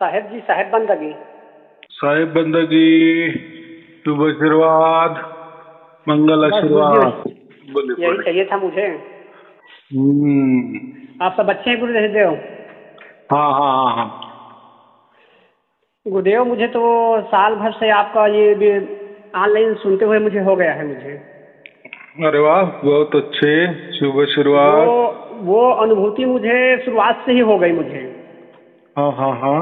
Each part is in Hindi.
साहेब जी, साहेब बंदगी। साहेब बंदगी, शुभ आशीर्वाद, मंगल बस गुरुजी, आशीर्वाद। बोले यही बोले। चाहिए था मुझे। हम्म। आप सब अच्छे हैं गुरुदेव? हाँ हाँ हाँ हाँ। गुरुदेव, मुझे तो साल भर से आपका ये भी ऑनलाइन सुनते हुए मुझे हो गया है मुझे। अरे वाह, बहुत अच्छे। शुभ वो आशीर्वाद। वो अनुभूति मुझे शुरुआत से ही हो गई मुझे। हाँ हाँ हाँ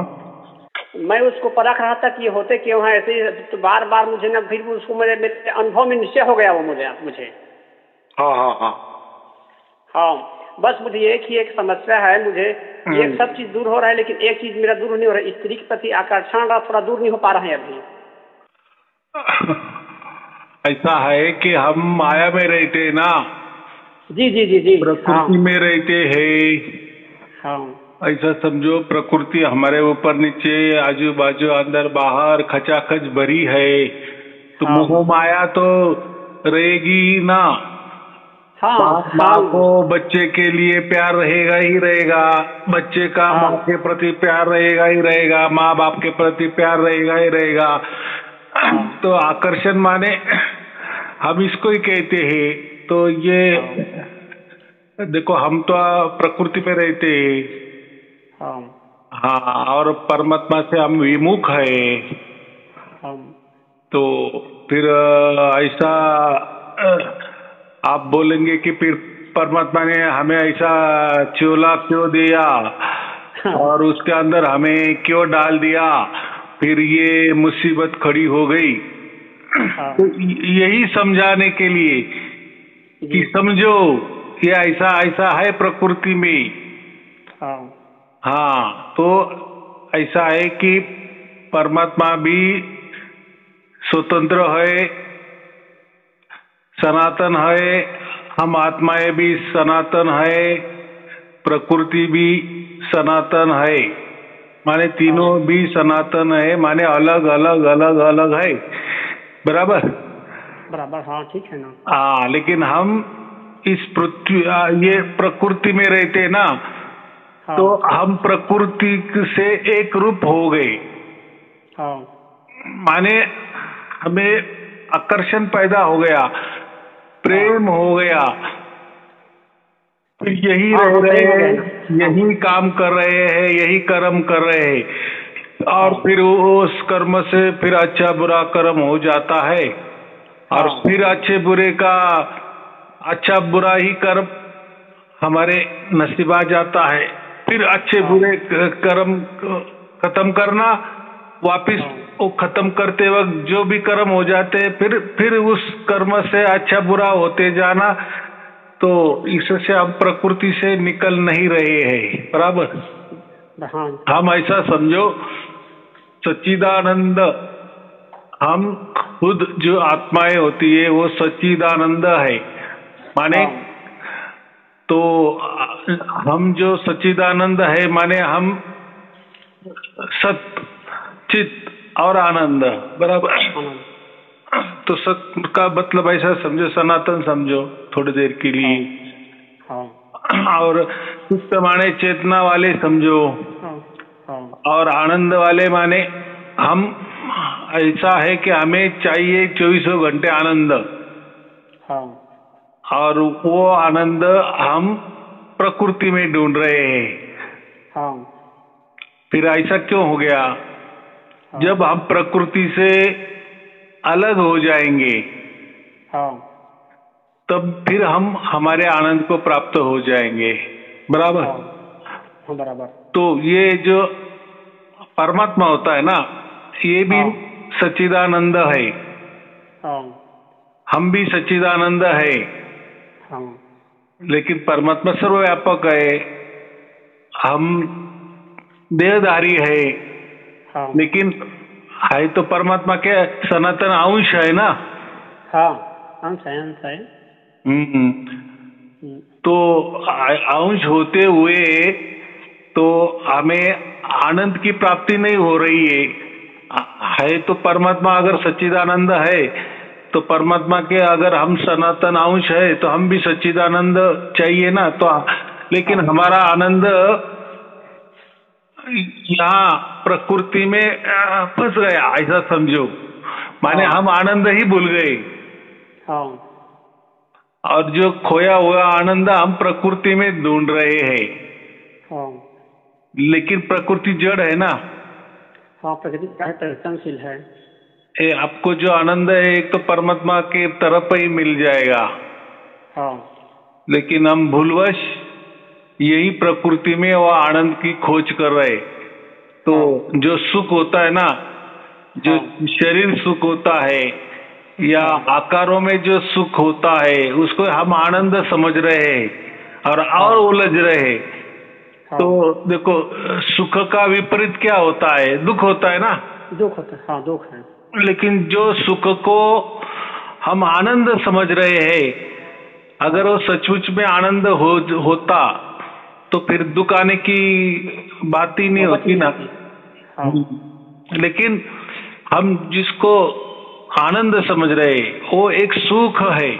मैं उसको परख रहा था कि ये होते क्यों है ऐसे ही, तो बार बार मुझे ना फिर भी उसको मेरे मेरे अनुभव में निश्चय हो गया वो मुझे। हाँ हाँ हाँ। हाँ, बस मुझे एक ही एक समस्या है मुझे। ये हम्म। सब चीज दूर हो रहा है, लेकिन एक चीज मेरा दूर नहीं हो रहा है, स्त्री के प्रति आकर्षण रहा थोड़ा दूर नहीं हो पा रहा है अभी। ऐसा है कि हम माया में रहते ना, जी जी जी जी। हाँ प्रकृति में रहते हैं। हाँ ऐसा समझो, प्रकृति हमारे ऊपर नीचे आजू बाजू अंदर बाहर खचाखच भरी है, तो हाँ मोह माया तो रहेगी ना। हाँ माँ हाँ को बच्चे के लिए प्यार रहेगा ही रहेगा, बच्चे का हाँ माँ के प्रति प्यार रहेगा ही रहेगा, माँ बाप के प्रति प्यार रहेगा ही रहेगा। हाँ तो आकर्षण माने हम इसको ही कहते हैं। तो ये हाँ देखो, हम तो प्रकृति पे रहते हैं। हाँ हाँ, और परमात्मा से हम विमुख है। हाँ तो फिर ऐसा आप बोलेंगे कि फिर परमात्मा ने हमें ऐसा चोला क्यों दिया हाँ और उसके अंदर हमें क्यों डाल दिया, फिर ये मुसीबत खड़ी हो गई। हाँ तो यही समझाने के लिए कि जी समझो, ये ऐसा ऐसा है प्रकृति में। हाँ हाँ, तो ऐसा है कि परमात्मा भी स्वतंत्र है, सनातन है, हम आत्माएं भी सनातन है, प्रकृति भी सनातन है। माने हाँ तीनों भी सनातन है, माने अलग अलग अलग अलग है। बराबर। बराबर, हाँ ठीक है ना। हाँ, लेकिन हम इस पृथ्वी ये प्रकृति में रहते ना, हाँ तो हम प्रकृति से एक रूप हो गए। हाँ माने हमें आकर्षण पैदा हो गया, हाँ प्रेम हो गया, फिर यही हाँ रह हाँ, रहे प्रेम हो गया हैं, ना। हाँ यही काम कर रहे हैं, यही कर्म कर रहे हैं, और हाँ फिर उस कर्म से फिर अच्छा बुरा कर्म हो जाता है, और हाँ फिर अच्छे बुरे का अच्छा बुरा ही कर्म हमारे नसीब आ जाता है। फिर अच्छे हाँ बुरे कर्म खत्म करना, वापिस हाँ वो खत्म करते वक्त जो भी कर्म हो जाते हैं, फिर उस कर्म से अच्छा बुरा होते जाना। तो इससे हम प्रकृति से निकल नहीं रहे हैं। बराबर। हाँ हम ऐसा समझो, सच्चिदानंद, हम खुद जो आत्माएं होती है वो सच्चिदानंद है। माने हाँ तो हम जो सच्चिदानंद है, माने हम सत, चित और आनंद। बराबर। आनंद। तो सत का मतलब ऐसा समझो, सनातन समझो थोड़ी देर के हाँ लिए, हाँ और चित्त माने चेतना वाले समझो, हाँ हाँ और आनंद वाले माने हम, ऐसा है कि हमें चाहिए 24 घंटे आनंद, हाँ और वो आनंद हम प्रकृति में ढूंढ रहे हैं। हाँ फिर ऐसा क्यों हो गया? हाँ जब हम प्रकृति से अलग हो जाएंगे, हाँ तब फिर हम हमारे आनंद को प्राप्त हो जाएंगे। बराबर। हाँ हाँ बराबर। तो ये जो परमात्मा होता है ना, ये भी हाँ सच्चिदानंद है, हाँ हम भी सच्चिदानंद है। हाँ लेकिन परमात्मा सर्वव्यापक है, हम देहधारी है, हाँ लेकिन है तो परमात्मा के सनातन अंश है ना। हाँ अंश है, अंश है। हम्म। हम्म, तो अंश होते हुए तो हमें आनंद की प्राप्ति नहीं हो रही है। है तो परमात्मा, अगर सच्चिदानंद है तो परमात्मा के अगर हम सनातन अंश है तो हम भी सच्चिदानंद चाहिए ना। तो लेकिन हाँ हमारा आनंद यहाँ प्रकृति में फंस गया, ऐसा समझो। माने हम आनंद ही भूल गए, हाँ और जो खोया हुआ आनंद हम प्रकृति में ढूंढ रहे हैं। हाँ लेकिन प्रकृति जड़ है ना। हाँ, प्रकृति क्या है, परिवर्तनशील है। आपको जो आनंद है एक तो परमात्मा के तरफ ही मिल जाएगा, हाँ लेकिन हम भूलवश यही प्रकृति में वो आनंद की खोज कर रहे। तो जो सुख होता है ना, जो शरीर सुख होता है या आकारों में जो सुख होता है, उसको हम आनंद समझ रहे हैं और उलझ रहे हैं। तो देखो, सुख का विपरीत क्या होता है? दुख होता है ना। दुख होता है, हाँ दुख है। लेकिन जो सुख को हम आनंद समझ रहे हैं, अगर वो सचमुच में आनंद होता तो फिर दुख आने की बात ही नहीं होती ना। लेकिन हम जिसको आनंद समझ रहे वो एक सुख है।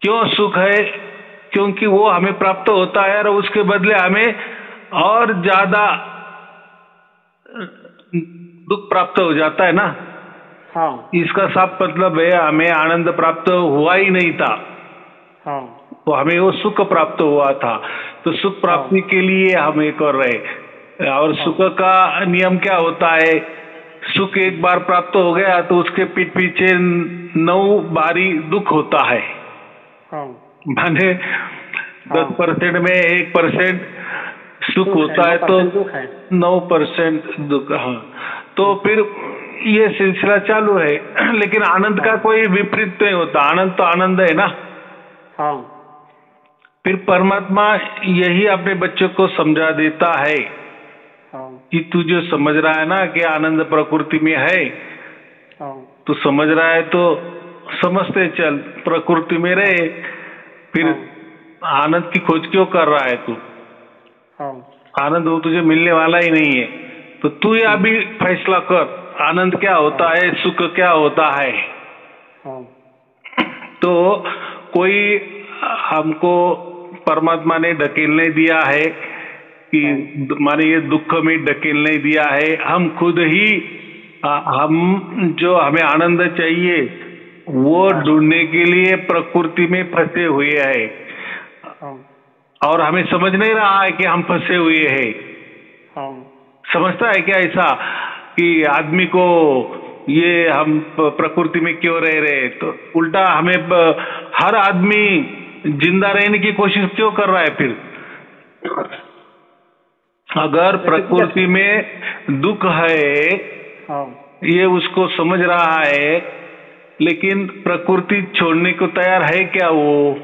क्यों सुख है? क्योंकि वो हमें प्राप्त होता है और उसके बदले हमें और ज्यादा दुख प्राप्त हो जाता है ना। हाँ। इसका साफ मतलब है हमें आनंद प्राप्त हुआ ही नहीं था। हाँ। तो हमें वो सुख प्राप्त हुआ था। तो सुख प्राप्ति के लिए हम ये कर रहे। और सुख का नियम क्या होता है? सुख एक बार प्राप्त हो गया तो उसके पीठ पीछे 9 बारी दुख होता है। माने 10% में 1% सुख होता है तो 9% दुख। हाँ, तो फिर ये सिलसिला चालू है। लेकिन आनंद का कोई विपरीत नहीं होता। आनंद तो आनंद है ना। हाँ। फिर परमात्मा यही अपने बच्चों को समझा देता है कि तू जो समझ रहा है ना कि आनंद प्रकृति में है, तू समझ रहा है तो समझते चल, प्रकृति में रहे। फिर आनंद की खोज क्यों कर रहा है तू? आनंद वो तुझे मिलने वाला ही नहीं है। तो तू या भी फैसला कर, आनंद क्या होता है, सुख क्या होता है। तो कोई हमको परमात्मा ने ढकेलने दिया है कि माने ये दुख में ढकेलने दिया है। हम खुद ही हम जो हमें आनंद चाहिए वो ढूंढने के लिए प्रकृति में फंसे हुए हैं। और हमें समझ नहीं रहा है कि हम फंसे हुए हैं। समझता है क्या ऐसा कि आदमी को ये हम प्रकृति में क्यों रह रहे? तो उल्टा हमें हर आदमी जिंदा रहने की कोशिश क्यों कर रहा है फिर? अगर प्रकृति में दुख है ये उसको समझ रहा है, लेकिन प्रकृति छोड़ने को तैयार है क्या? वो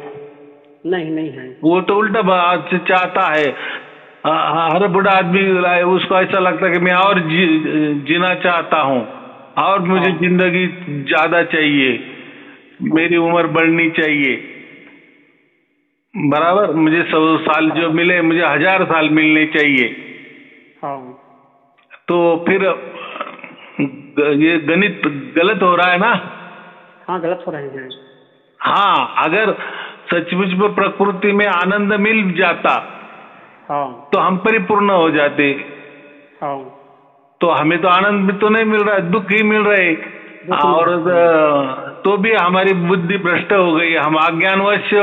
नहीं है। वो तो उल्टा बात चाहता है। हर बूढ़ा आदमी उसको ऐसा लगता है कि मैं और जीना चाहता हूँ और मुझे जिंदगी ज्यादा चाहिए, मेरी उम्र बढ़नी चाहिए। बराबर, मुझे 100 साल जो मिले मुझे 1000 साल मिलने चाहिए। तो फिर ये गणित गलत हो रहा है ना। हाँ, गलत हो रहे हैं। हाँ, अगर सचमुच में प्रकृति में आनंद मिल जाता तो हम परिपूर्ण हो जाते। तो हमें तो आनंद भी तो नहीं मिल रहा है, दुख ही मिल रहे। और तो भी हमारी बुद्धि भ्रष्ट हो गई। हम अज्ञानवश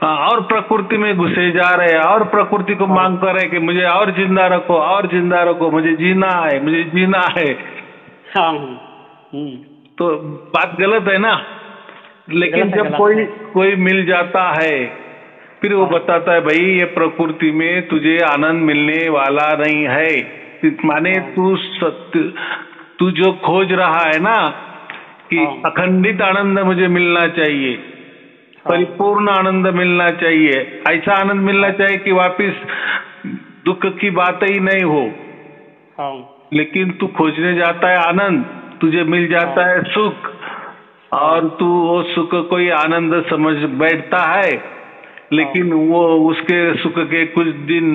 और प्रकृति में घुसे जा रहे हैं और प्रकृति को मांग कर रहे हैं कि मुझे और जिंदा रखो, और जिंदा रखो, मुझे जीना है, मुझे जीना है। तो बात गलत है ना। लेकिन जब कोई मिल जाता है फिर वो बताता है भाई ये प्रकृति में तुझे आनंद मिलने वाला नहीं है। माने तू जो खोज रहा है ना कि अखंडित आनंद मुझे मिलना चाहिए, परिपूर्ण आनंद मिलना चाहिए, ऐसा आनंद मिलना चाहिए कि वापिस दुख की बात ही नहीं हो। लेकिन तू खोजने जाता है आनंद, तुझे मिल जाता है सुख, और तू वो सुख कोई आनंद समझ बैठता है। लेकिन वो उसके सुख के कुछ दिन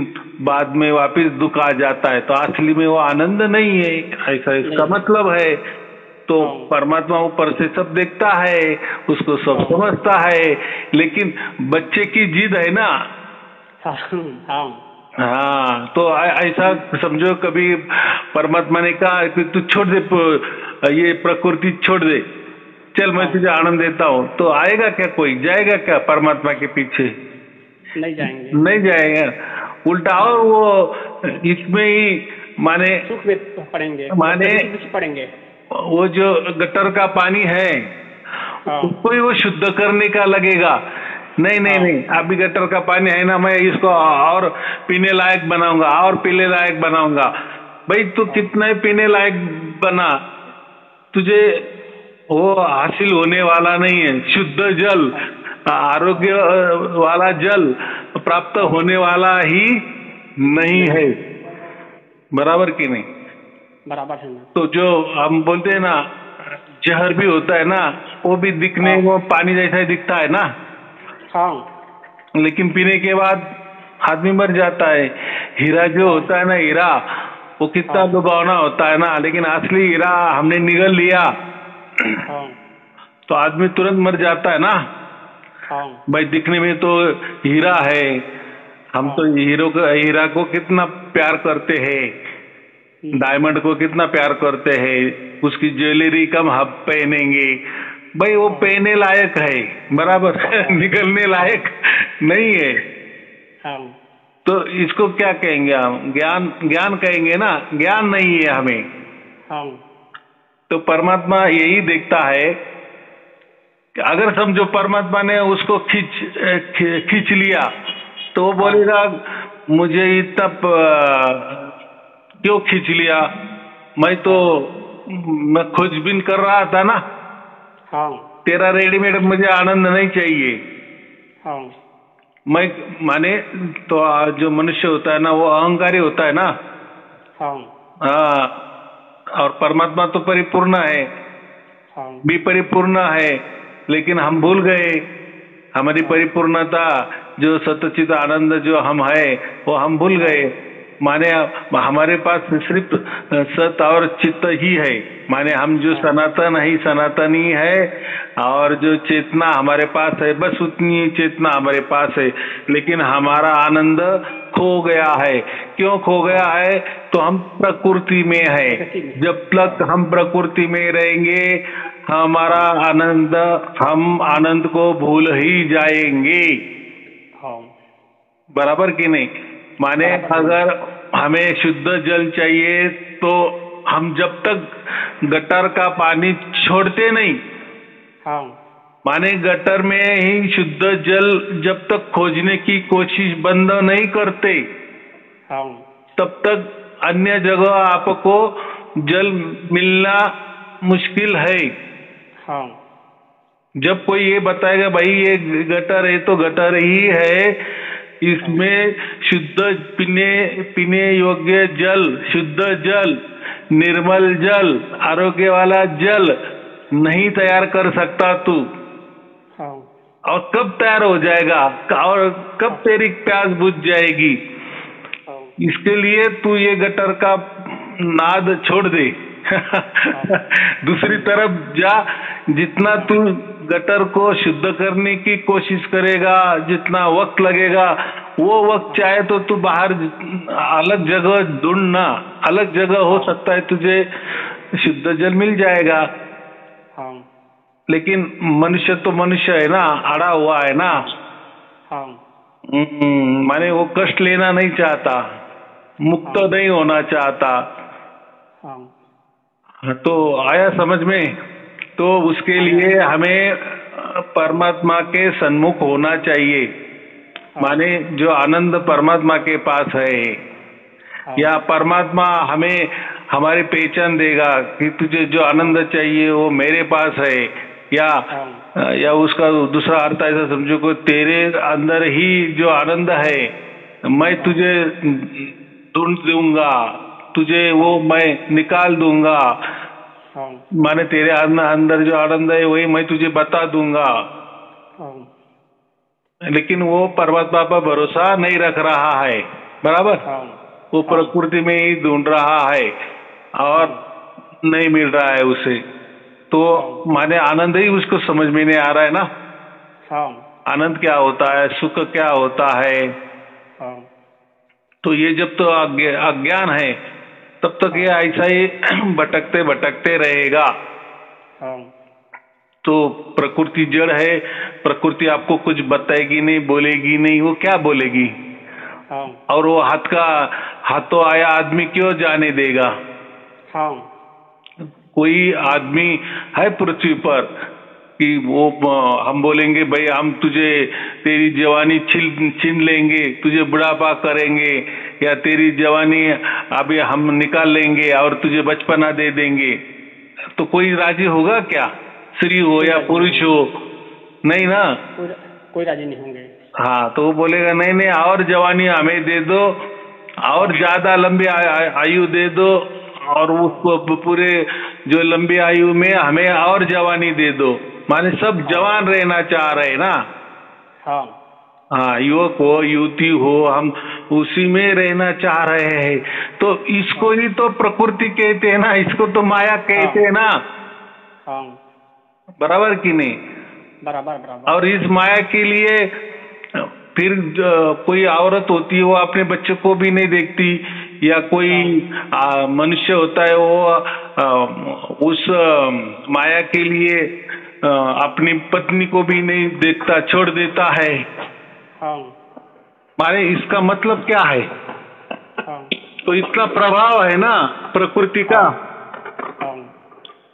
बाद में वापस दुख आ जाता है। तो असली में वो आनंद नहीं है, ऐसा इसका मतलब है। तो परमात्मा ऊपर से सब देखता है, उसको सब समझता है। लेकिन बच्चे की जिद है ना। हाँ, तो ऐसा समझो कभी परमात्मा ने कहा कि तू छोड़ दे, ये प्रकृति छोड़ दे, चल मैं हाँ, तुझे आनंद देता हूँ, तो आएगा क्या, कोई जाएगा क्या परमात्मा के पीछे? नहीं जाएंगे। नहीं जाएगा। उल्टा और वो इसमें ही माने सुख में पड़ेंगे, माने दुख में पड़ेंगे। वो जो गटर का पानी है हाँ, उसको ही वो शुद्ध करने का लगेगा। नहीं नहीं हाँ, नहीं, अभी गटर का पानी है ना, मैं इसको और पीने लायक बनाऊंगा और पीने लायक बनाऊंगा। भाई तू हाँ, कितना ही पीने लायक बना, तुझे वो हासिल होने वाला नहीं है। शुद्ध जल, आरोग्य वाला जल प्राप्त हाँ, होने वाला ही नहीं नहीं है। है। बराबर कि नहीं? बराबर है ना। तो जो हम बोलते हैं ना, जहर भी होता है ना, वो भी दिखने हाँ, में पानी जैसा ही दिखता है ना, हाँ, लेकिन पीने के बाद आदमी मर जाता है। हीरा जो हाँ, होता है ना, हीरा वो कितना हाँ, लुभावना होता है ना, लेकिन असली हीरा हमने निगल लिया हाँ, तो आदमी तुरंत मर जाता है ना। हाँ, भाई दिखने में तो हीरा है, हम हाँ, तो हीरा को कितना प्यार करते हैं, डायमंड को कितना प्यार करते हैं, उसकी ज्वेलरी कम हम पहनेंगे। भाई वो हाँ, पहने लायक है, बराबर हाँ, निकलने लायक नहीं है। हाँ, तो इसको क्या कहेंगे हम? ज्ञान, ज्ञान कहेंगे ना, ज्ञान नहीं है हमें। हाँ, तो परमात्मा यही देखता है कि अगर समझो परमात्मा ने उसको खींच लिया तो वो हाँ, बोलेगा मुझे इतना क्यों खींच लिया, मैं तो हाँ, मैं खोजबीन कर रहा था ना, हाँ, तेरा रेडीमेड मुझे आनंद नहीं चाहिए। हाँ, मैं माने तो जो मनुष्य होता है ना वो अहंकारी होता है ना। हाँ, हाँ, और परमात्मा तो परिपूर्ण है, हाँ, भी परिपूर्ण है, लेकिन हम भूल गए हमारी हाँ, परिपूर्णता, जो सतचित आनंद जो हम है वो हम भूल हाँ, गए। माने हमारे पास सिर्फ सत और चित्त ही है, माने हम जो हाँ, सनातन ही सनातनी है, और जो चेतना हमारे पास है बस उतनी ही चेतना हमारे पास है। लेकिन हमारा आनंद खो गया है। क्यों खो गया हाँ, है? तो हम प्रकृति में है। प्रकृति में। जब तक हाँ, हम प्रकृति में रहेंगे हमारा हाँ, आनंद, हम आनंद को भूल ही जाएंगे। हाँ, बराबर कि नहीं? माने बराबर है ना। अगर हमें शुद्ध जल चाहिए तो हम जब तक गटर का पानी छोड़ते नहीं, हाँ, माने गटर में ही शुद्ध जल जब तक खोजने की कोशिश बंद नहीं करते हाँ, तब तक अन्य जगह आपको जल मिलना मुश्किल है। हाँ, जब कोई ये बताएगा भाई ये गटर है तो गटर ही है, हाँ, इसमें शुद्ध पीने पीने योग्य जल, शुद्ध जल, निर्मल जल, आरोग्य वाला जल नहीं तैयार कर सकता तू। हाँ, और कब तैयार हो जाएगा और कब हाँ, तेरी प्यास बुझ जाएगी? हाँ, इसके लिए तू ये गटर का नाद छोड़ दे हाँ, दूसरी तरफ जा। जितना हाँ, तू गटर को शुद्ध करने की कोशिश करेगा, जितना वक्त लगेगा, वो वक्त चाहे तो तू बाहर अलग जगह ढूंढना, अलग जगह हो हाँ, सकता है तुझे शुद्ध जल मिल जाएगा। हाँ, लेकिन मनुष्य तो मनुष्य है ना, अड़ा हुआ है ना। हाँ, हाँ, माने वो कष्ट लेना नहीं चाहता, मुक्त हाँ, नहीं होना चाहता। हाँ, तो आया समझ में? तो उसके आया। लिए हमें परमात्मा के सन्मुख होना चाहिए। हाँ, माने जो आनंद परमात्मा के पास है, हाँ, या परमात्मा हमें हमारी पहचान देगा कि तुझे जो आनंद चाहिए वो मेरे पास है, हाँ, या उसका दूसरा अर्थ ऐसा समझो को तेरे अंदर ही जो आनंद है मैं हाँ, तुझे ढूंढ दूंगा, तुझे वो हाँ, मैं निकाल दूंगा। हाँ, माने तेरे अंदर जो आनंद है वही मैं तुझे बता दूंगा। हाँ, लेकिन वो परमात्मा पर भरोसा नहीं रख रहा है, बराबर। हाँ, वो हाँ, प्रकृति में ही ढूंढ रहा है और हाँ, नहीं मिल रहा है उसे। तो हाँ, माने आनंद ही उसको समझ में नहीं आ रहा है ना। हाँ, आनंद क्या होता है, सुख क्या होता है, हाँ, तो ये जब तो अज्ञान है तब तक ये ऐसा ही भटकते भटकते रहेगा। हाँ तो प्रकृति जड़ है, प्रकृति आपको कुछ बताएगी नहीं, बोलेगी नहीं, वो क्या बोलेगी? हाँ और वो हाथों आया आदमी क्यों जाने देगा? हाँ कोई आदमी है पृथ्वी पर कि वो हम बोलेंगे भाई हम तुझे तेरी जवानी छीन लेंगे, तुझे बुढ़ापा करेंगे, या तेरी जवानी अभी हम निकाल लेंगे और तुझे बचपना दे देंगे, तो कोई राजी होगा क्या? स्त्री हो या पुरुष हो, नहीं ना, कोई राजी नहीं होंगे। हाँ, तो वो बोलेगा नहीं नहीं और जवानी हमें दे दो, और ज्यादा लंबी आयु दे दो, और उसको पूरे जो लंबी आयु में हमें और जवानी दे दो। माने सब जवान रहना चाह रहे ना। हाँ हाँ, युवक हो युवती हो, हम उसी में रहना चाह रहे हैं। तो इसको ही तो प्रकृति कहते हैं ना, इसको तो माया कहते हैं ना। हाँ बराबर कि नहीं? बराबर बराबर। और इस माया के लिए फिर कोई औरत होती है वो अपने बच्चे को भी नहीं देखती, या कोई मनुष्य होता है वो उस माया के लिए अपनी पत्नी को भी नहीं देखता, छोड़ देता है। हाँ माने इसका मतलब क्या है? हाँ तो इतना प्रभाव है ना प्रकृति का। हाँ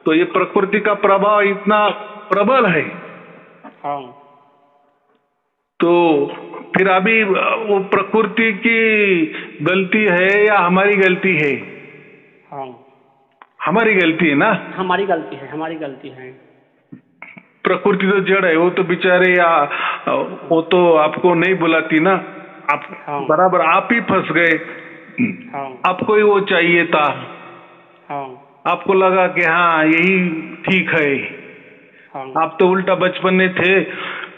तो ये प्रकृति का प्रभाव इतना प्रबल है। हाँ तो फिर अभी वो प्रकृति की गलती है या हमारी गलती है? हाँ हमारी गलती है ना। हमारी गलती है, हमारी गलती है। प्रकृति तो जड़ है, वो तो बेचारे या वो तो आपको नहीं बुलाती ना। आप बराबर आप ही फंस गए। आपको ही वो चाहिए था। आपको लगा कि हाँ यही ठीक है। आप तो उल्टा बचपन में थे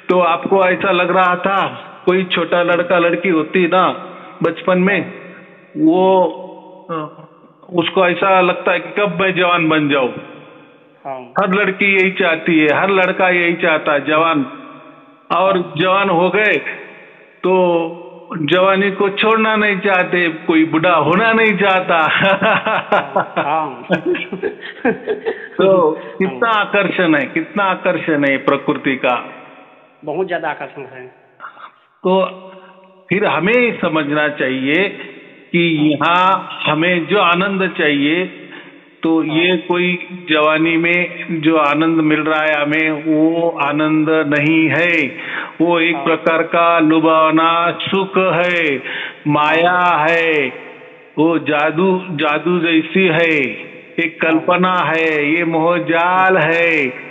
तो आपको ऐसा लग रहा था, कोई छोटा लड़का लड़की होती ना बचपन में, वो उसको ऐसा लगता है कि कब मैं जवान बन जाऊं। हर लड़की यही चाहती है, हर लड़का यही चाहता है जवान, और जवान हो गए तो जवानी को छोड़ना नहीं चाहते, कोई बुढ़ा होना नहीं चाहता। तो कितना आकर्षण है, कितना आकर्षण है प्रकृति का, बहुत ज्यादा आकर्षण है। तो फिर हमें समझना चाहिए कि यहाँ हमें जो आनंद चाहिए, तो ये कोई जवानी में जो आनंद मिल रहा है हमें, वो आनंद नहीं है। वो एक प्रकार का लुभावना सुख है, माया है, वो जादू जादू जैसी है, एक कल्पना है, ये मोहजाल है।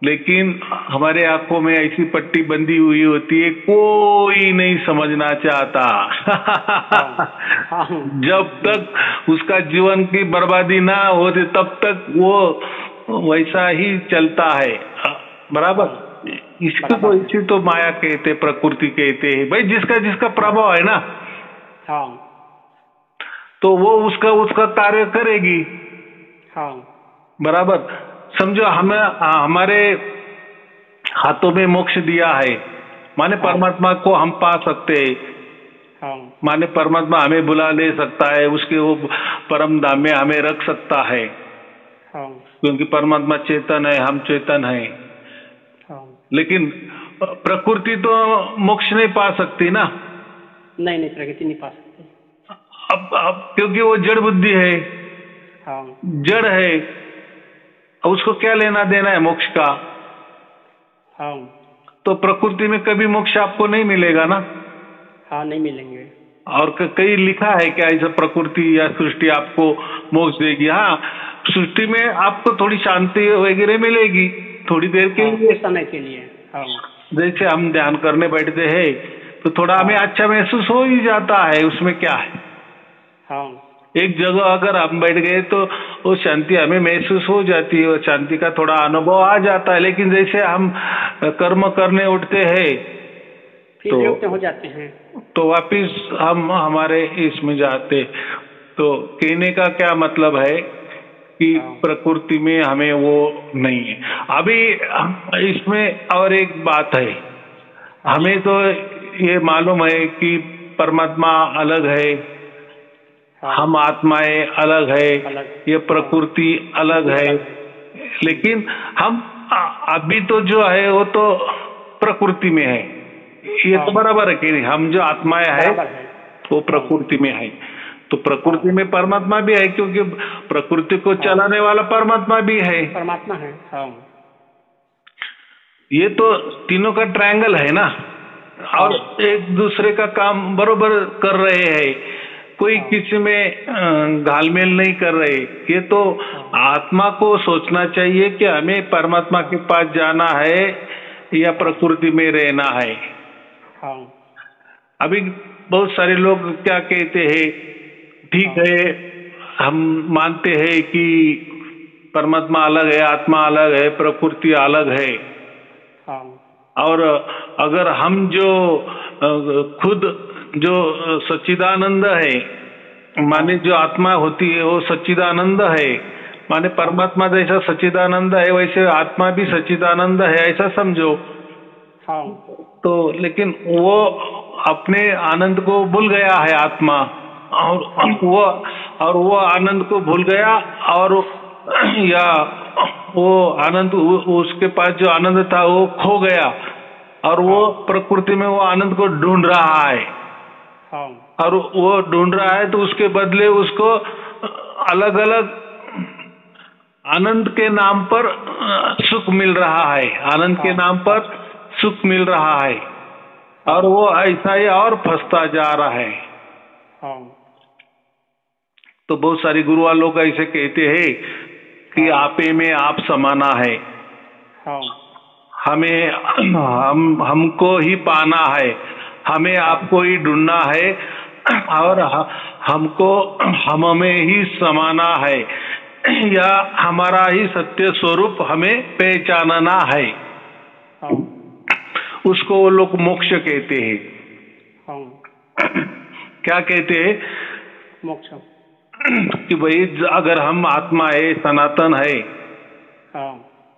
लेकिन हमारे आंखों में ऐसी पट्टी बंधी हुई होती है, कोई नहीं समझना चाहता। जब तक उसका जीवन की बर्बादी ना होती तब तक वो वैसा ही चलता है। बराबर। इसी तो माया कहते, प्रकृति कहते हैं भाई। जिसका जिसका प्रभाव है ना, तो वो उसका कार्य करेगी। बराबर। समझो हमें हमारे हाथों में मोक्ष दिया है, माने परमात्मा को हम पा सकते हैं। माने परमात्मा हमें बुला ले सकता है, उसके वो परम धाम में हमें रख सकता है। क्योंकि परमात्मा चेतन है, हम चेतन हैं। लेकिन प्रकृति तो मोक्ष नहीं पा सकती ना। नहीं, प्रकृति नहीं पा सकती। अब क्योंकि वो जड़ बुद्धि है, जड़ है, उसको क्या लेना देना है मोक्ष का। तो प्रकृति में कभी मोक्ष आपको नहीं मिलेगा ना। नहीं मिलेंगे। और कहीं लिखा है क्या ऐसा प्रकृति या सृष्टि आपको मोक्ष देगी? हाँ, सृष्टि में आपको थोड़ी शांति वगैरह मिलेगी थोड़ी देर के लिए, समय के लिए। जैसे हम ध्यान करने बैठते हैं तो थोड़ा हमें अच्छा महसूस हो ही जाता है, उसमें क्या है। एक जगह अगर हम बैठ गए तो वो शांति हमें महसूस हो जाती है, शांति का थोड़ा अनुभव आ जाता है। लेकिन जैसे हम कर्म करने उठते हैं तो हो जाते हैं, तो वापिस हम हमारे इसमें जाते। तो कहने का क्या मतलब है कि प्रकृति में हमें वो नहीं है। अभी इसमें और एक बात है, हमें तो ये मालूम है कि परमात्मा अलग है, हम आत्माएं अलग है, ये प्रकृति अलग है। लेकिन हम अभी तो जो है वो तो प्रकृति में है, ये तो बराबर है कि नहीं? हम जो आत्माएं है वो प्रकृति में है, तो प्रकृति में परमात्मा भी है, क्योंकि प्रकृति को चलाने वाला परमात्मा भी है। परमात्मा है। ये तो तीनों का ट्रायंगल है ना, और एक दूसरे का काम बरोबर कर रहे हैं, कोई किसी में घालमेल नहीं कर रहे। ये तो आत्मा को सोचना चाहिए कि हमें परमात्मा के पास जाना है या प्रकृति में रहना है। अभी बहुत सारे लोग क्या कहते हैं, ठीक है हम मानते हैं कि परमात्मा अलग है, आत्मा अलग है, प्रकृति अलग है, और अगर हम जो खुद जो सच्चिदानंद है, माने जो आत्मा होती है वो सच्चिदानंद है, माने परमात्मा जैसा सच्चिदानंद है वैसे आत्मा भी सच्चिदानंद है, ऐसा समझो। तो लेकिन वो अपने आनंद को भूल गया है आत्मा, और वो आनंद को भूल गया, और या वो आनंद उसके पास जो आनंद था वो खो गया, और वो प्रकृति में वो आनंद को ढूंढ रहा है, और वो ढूंढ रहा है तो उसके बदले उसको अलग अलग आनंद के नाम पर सुख मिल रहा है, आनंद के नाम पर सुख मिल रहा है, और वो ऐसा ही और फंसता जा रहा है। तो बहुत सारे गुरुआ लोग ऐसे कहते हैं कि आपे में आप समाना है, हमें हमको ही पाना है, हमें आपको ही ढूंढना है, और हमको हम में ही समाना है, या हमारा ही सत्य स्वरूप हमें पहचानना है। उसको वो लोग मोक्ष कहते हैं। क्या कहते हैं? मोक्ष। कि भाई अगर हम आत्मा है, सनातन है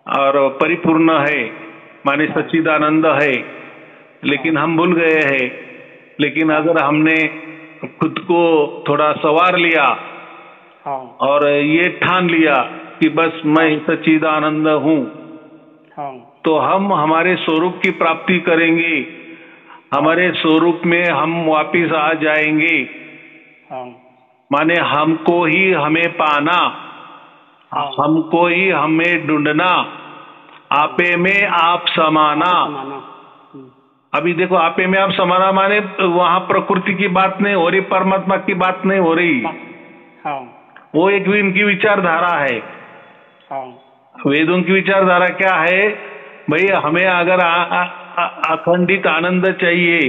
और परिपूर्ण है, माने सच्चिदानंद है, लेकिन हम भूल गए हैं, लेकिन अगर हमने खुद को थोड़ा सवार लिया और ये ठान लिया कि बस मैं सच्चिदानंद हूँ, तो हम हमारे स्वरूप की प्राप्ति करेंगे, हमारे स्वरूप में हम वापिस आ जाएंगे। माने हमको ही हमें पाना, हमको ही हमें ढूंढना, आपे में आप समाना। अभी देखो, आपे में आप समाना माने वहां प्रकृति की बात नहीं हो रही, परमात्मा की बात नहीं हो रही, वो एक इनकी विचारधारा है। वेदों की विचारधारा क्या है भाई? हमें अगर अखंडित आनंद चाहिए,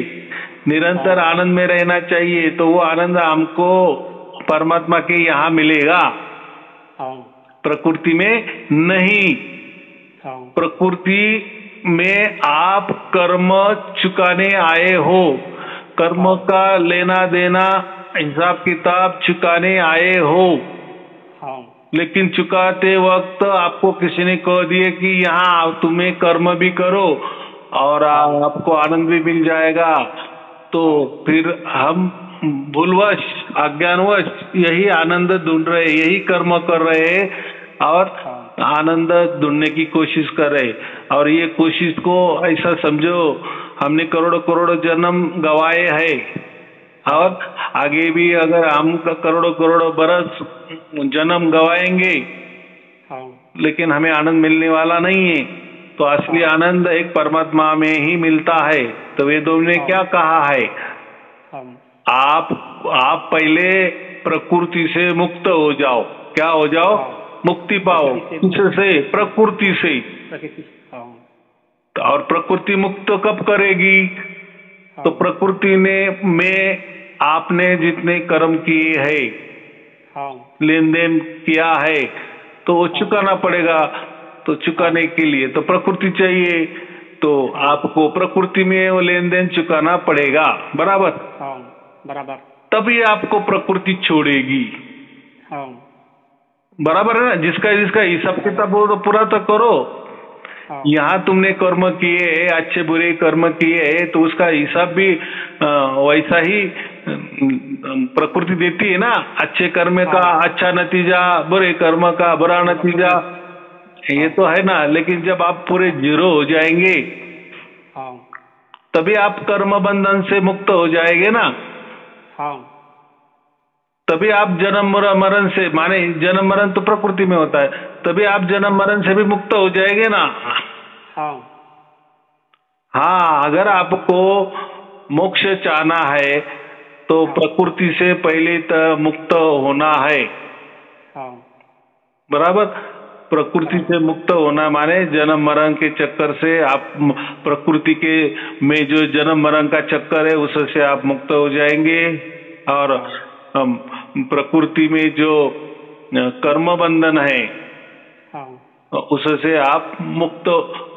निरंतर आनंद में रहना चाहिए, तो वो आनंद हमको परमात्मा के यहाँ मिलेगा, प्रकृति में नहीं। प्रकृति में आप कर्म चुकाने आए हो, कर्म का लेना देना हिसाब किताब चुकाने आए हो, लेकिन चुकाते वक्त आपको किसी ने कह दिए कि यहाँ तुम्हें कर्म भी करो और आपको आनंद भी मिल जाएगा, तो फिर हम भूलवश अज्ञानवश यही आनंद ढूंढ रहे, यही कर्म कर रहे और आनंद ढूंढने की कोशिश कर रहे। और ये कोशिश को ऐसा समझो, हमने करोड़ों करोड़ों जन्म गवाए हैं, और आगे भी अगर हम करोड़ों करोड़ों बरस जन्म गवाएंगे, लेकिन हमें आनंद मिलने वाला नहीं है। तो असली आनंद एक परमात्मा में ही मिलता है। तो वेदों ने क्या कहा है? आप पहले प्रकृति से मुक्त हो जाओ। क्या हो जाओ? मुक्ति पाओ। किससे? प्रकृति से। और प्रकृति मुक्त कब करेगी? तो प्रकृति में आपने जितने कर्म किए हैं, लेन देन किया है, तो वो चुकाना पड़ेगा। तो चुकाने के लिए तो प्रकृति चाहिए, तो आपको प्रकृति में वो लेन देन चुकाना पड़ेगा। बराबर? बराबर। तभी आपको प्रकृति छोड़ेगी। बराबर है ना? जिसका हिसाब किताब हो तो पूरा तो करो। हाँ। यहाँ तुमने कर्म किए, अच्छे बुरे कर्म किए, तो उसका हिसाब भी वैसा ही प्रकृति देती है ना। अच्छे कर्म का अच्छा नतीजा, बुरे कर्म का बुरा नतीजा, ये तो है ना। लेकिन जब आप पूरे जीरो हो जाएंगे हाँ। तभी आप कर्म बंधन से मुक्त हो जाएंगे ना। हाँ। तभी आप जन्म मरण से, माने जन्म मरण तो प्रकृति में होता है, तभी आप जन्म मरण से भी मुक्त हो जाएंगे ना। हाँ। हाँ, अगर आपको मोक्ष चाहना है तो प्रकृति से पहले तो मुक्त होना है। हाँ। बराबर। प्रकृति से मुक्त होना माने जन्म मरण के चक्कर से आप, प्रकृति के में जो जन्म मरण का चक्कर है उससे आप मुक्त हो जाएंगे। और प्रकृति में जो कर्म बंधन है उससे आप मुक्त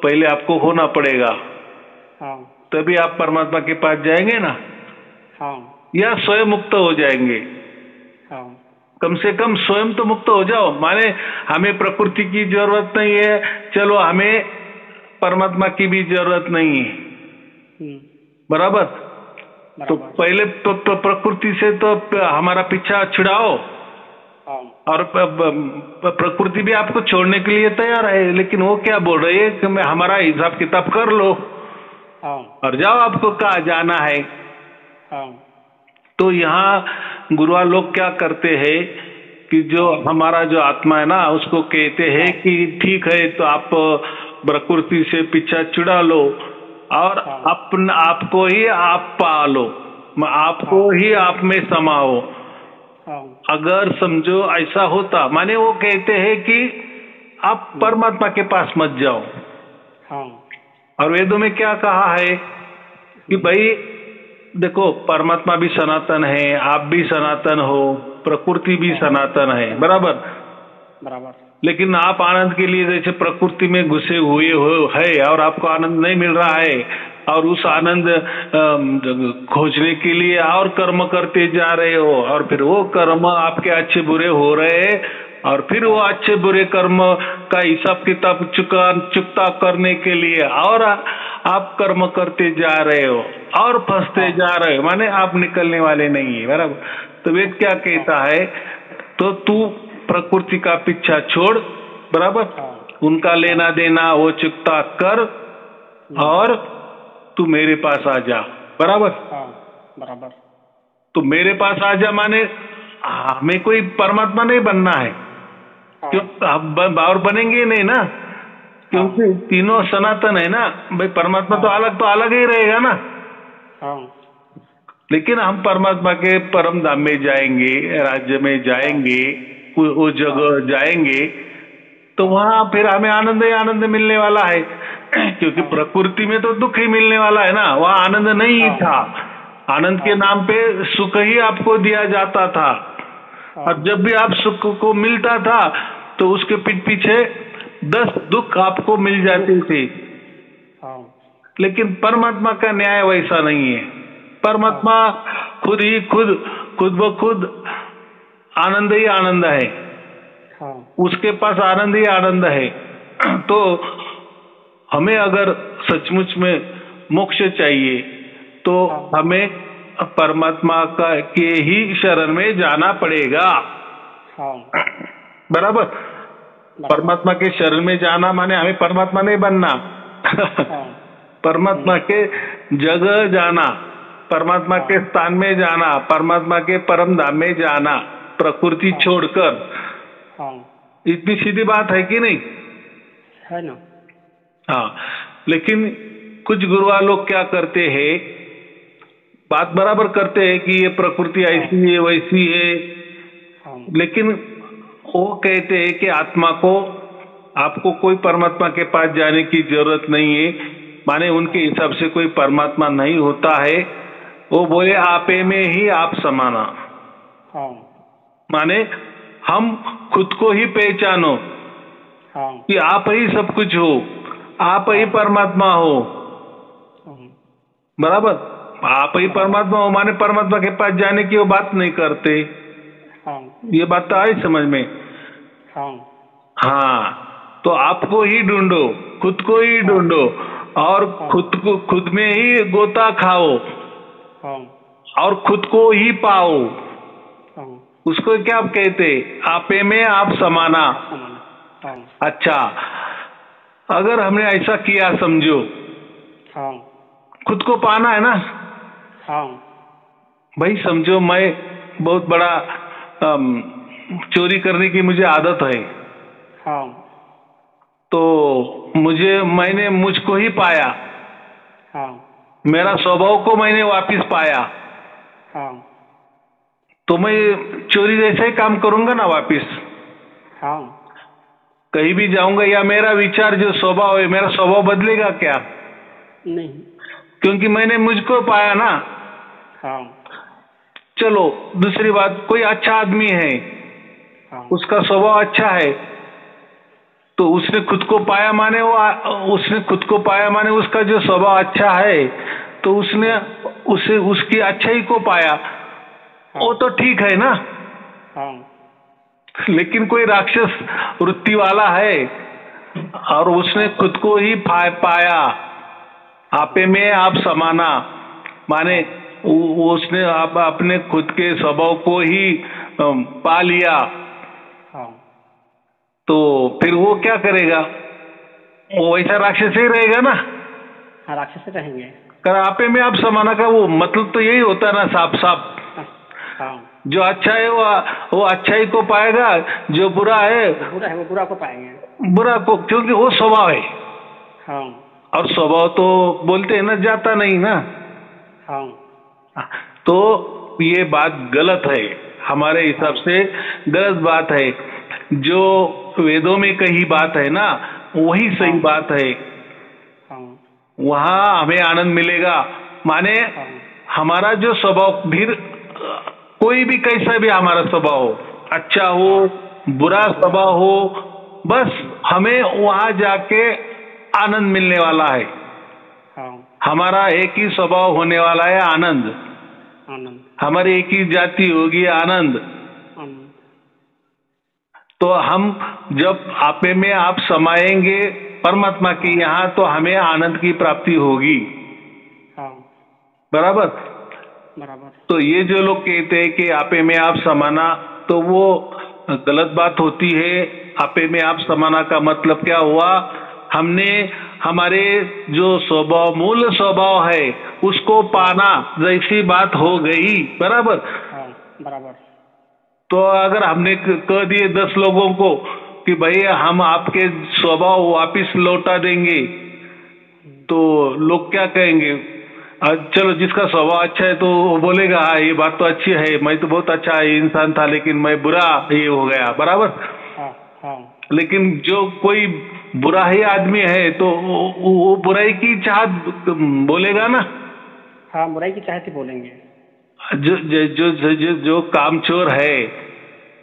पहले आपको होना पड़ेगा, तभी आप परमात्मा के पास जाएंगे ना। या स्वयं मुक्त हो जाएंगे। कम से कम स्वयं तो मुक्त हो जाओ। माने हमें प्रकृति की जरूरत नहीं है, चलो हमें परमात्मा की भी जरूरत नहीं है। बराबर। तो पहले प्रकृति से तो हमारा पीछा छुड़ाओ, और प्रकृति भी आपको छोड़ने के लिए तैयार है। लेकिन वो क्या बोल रही है कि मैं हमारा हिसाब किताब कर लो और जाओ, आपको कहाँ जाना है। तो यहाँ गुरुआ लोग क्या करते हैं कि जो हमारा जो आत्मा है ना उसको कहते हैं कि ठीक है तो आप प्रकृति से पीछा छुड़ा लो और अपना आपको ही आप पालो, आपको ही आप में समाओ। अगर समझो ऐसा होता, माने वो कहते हैं कि आप परमात्मा के पास मत जाओ। और वेदों में क्या कहा है कि भाई देखो, परमात्मा भी सनातन है, आप भी सनातन हो, प्रकृति भी सनातन है। बराबर। बराबर। लेकिन आप आनंद के लिए जैसे प्रकृति में घुसे हुए हो है और आपको आनंद नहीं मिल रहा है, और उस आनंद खोजने के लिए और कर्म करते जा रहे हो, और फिर वो कर्म आपके अच्छे बुरे हो रहे हैं, और फिर वो अच्छे बुरे कर्म का हिसाब किताब चुकता करने के लिए और आप कर्म करते जा रहे हो और फंसते जा रहे हो, माने आप निकलने वाले नहीं है। बराबर। तो वेद क्या कहता है, तो तू प्रकृति का पीछा छोड़, बराबर, उनका लेना देना वो चुकता कर और तू मेरे पास आ जा। बराबर। बराबर। तो मेरे पास आ जा माने हमें कोई परमात्मा नहीं बनना है, क्यों और बनेंगे नहीं ना, क्योंकि तीनों सनातन है ना भाई। परमात्मा तो अलग ही रहेगा ना। लेकिन हम परमात्मा के परम धाम में जाएंगे, राज्य में जाएंगे, वो जगह जाएंगे, तो वहां फिर हमें आनंद ही आनंद मिलने वाला है। क्योंकि प्रकृति में तो दुख ही मिलने वाला है ना, वहां आनंद नहीं ही था। आनंद के नाम पे सुख ही आपको दिया जाता था, और जब भी आप सुख को मिलता था तो उसके पीठ पीछे 10 दुख आपको मिल जाते थे। लेकिन परमात्मा का न्याय वैसा नहीं है। परमात्मा खुद ही खुद ब खुद आनंद ही आनंद है, उसके पास आनंद ही आनंद है। तो हमें अगर सचमुच में मोक्ष चाहिए तो हमें परमात्मा का के ही शरण में जाना पड़ेगा। बराबर। परमात्मा के शरण में जाना माने हमें परमात्मा नहीं बनना। परमात्मा के जगह जाना, परमात्मा के स्थान में जाना, परमात्मा के परम धाम में जाना, प्रकृति छोड़कर। इतनी सीधी बात है कि नहीं है ना। हाँ। लेकिन कुछ गुरुआ लोग क्या करते हैं, बात बराबर करते हैं कि ये प्रकृति ऐसी है वैसी है, लेकिन वो कहते हैं कि आत्मा को, आपको कोई परमात्मा के पास जाने की जरूरत नहीं है, माने उनके हिसाब से कोई परमात्मा नहीं होता है। वो बोले आपे में ही आप समाना, माने हम खुद को ही पहचानो कि आप ही सब कुछ हो, आप ही परमात्मा हो। बराबर। आप ही परमात्मा हो माने परमात्मा के पास जाने की वो बात नहीं करते। ये बात तो आई समझ में। हाँ। तो आपको ही ढूंढो, खुद को ही ढूंढो और खुद में ही गोता खाओ और खुद को ही पाओ। उसको क्या कहते, आपे में आप समाना। अच्छा, अगर हमने ऐसा किया, समझो खुद को पाना है ना भाई। समझो मैं बहुत बड़ा चोरी करने की मुझे आदत है, तो मैंने मुझको ही पाया, मेरा स्वभाव को मैंने वापिस पाया, तो मैं चोरी जैसे ही काम करूंगा ना वापिस। कहीं भी जाऊंगा या मेरा विचार जो स्वभाव है, मेरा स्वभाव बदलेगा क्या? नहीं, क्योंकि मैंने मुझको पाया ना। चलो दूसरी बात, कोई अच्छा आदमी है, उसका स्वभाव अच्छा है, तो उसने खुद को पाया माने उसका जो स्वभाव अच्छा है, तो उसने उसकी अच्छाई को पाया, वो तो ठीक है ना। लेकिन कोई राक्षस वृत्ति वाला है और उसने खुद को ही पाया, आपे में आप समाना, माने उसने अपने खुद के स्वभाव को ही पा लिया, तो फिर वो क्या करेगा? वो वैसा राक्षस ही रहेगा ना। हाँ, राक्षस रहेंगे। कर आपे में आप समाना का वो मतलब तो यही होता ना, साफ साफ। जो अच्छा है वो अच्छाई को पाएगा, जो बुरा है वो बुरा को पाएंगे, बुरा को, क्योंकि वो स्वभाव है। और स्वभाव तो बोलते हैं ना, जाता नहीं ना। तो ये बात गलत है, हमारे हिसाब से गलत बात है। जो वेदों में कही बात है ना, वही सही बात है। वहां हमें आनंद मिलेगा, माने हमारा जो स्वभाव, फिर कोई भी कैसा भी हमारा स्वभाव हो, अच्छा हो बुरा स्वभाव हो, बस हमें वहां जाके आनंद मिलने वाला है। हमारा एक ही स्वभाव होने वाला है, आनंद। हमारी एक ही जाति होगी, आनंद। तो हम जब आपे में आप समाएंगे परमात्मा के यहाँ, तो हमें आनंद की प्राप्ति होगी। बराबर। तो ये जो लोग कहते हैं कि आपे में आप समाना, तो वो गलत बात होती है। आपे में आप समाना का मतलब क्या हुआ? हमने हमारे जो स्वभाव, मूल स्वभाव है, उसको पाना जैसी बात हो गई। बराबर। तो अगर हमने कह दिए 10 लोगों को कि भाई हम आपके स्वभाव वापिस लौटा देंगे, तो लोग क्या कहेंगे? चलो, जिसका स्वभाव अच्छा है तो वो बोलेगा हाँ ये बात तो अच्छी है, मैं तो बहुत अच्छा इंसान था लेकिन मैं बुरा ये हो गया। बराबर। लेकिन जो कोई बुरा ही आदमी है तो वो बुराई की चाहत बोलेगा ना। हाँ, बुराई की चाहत ही बोलेंगे। जो कामचोर है,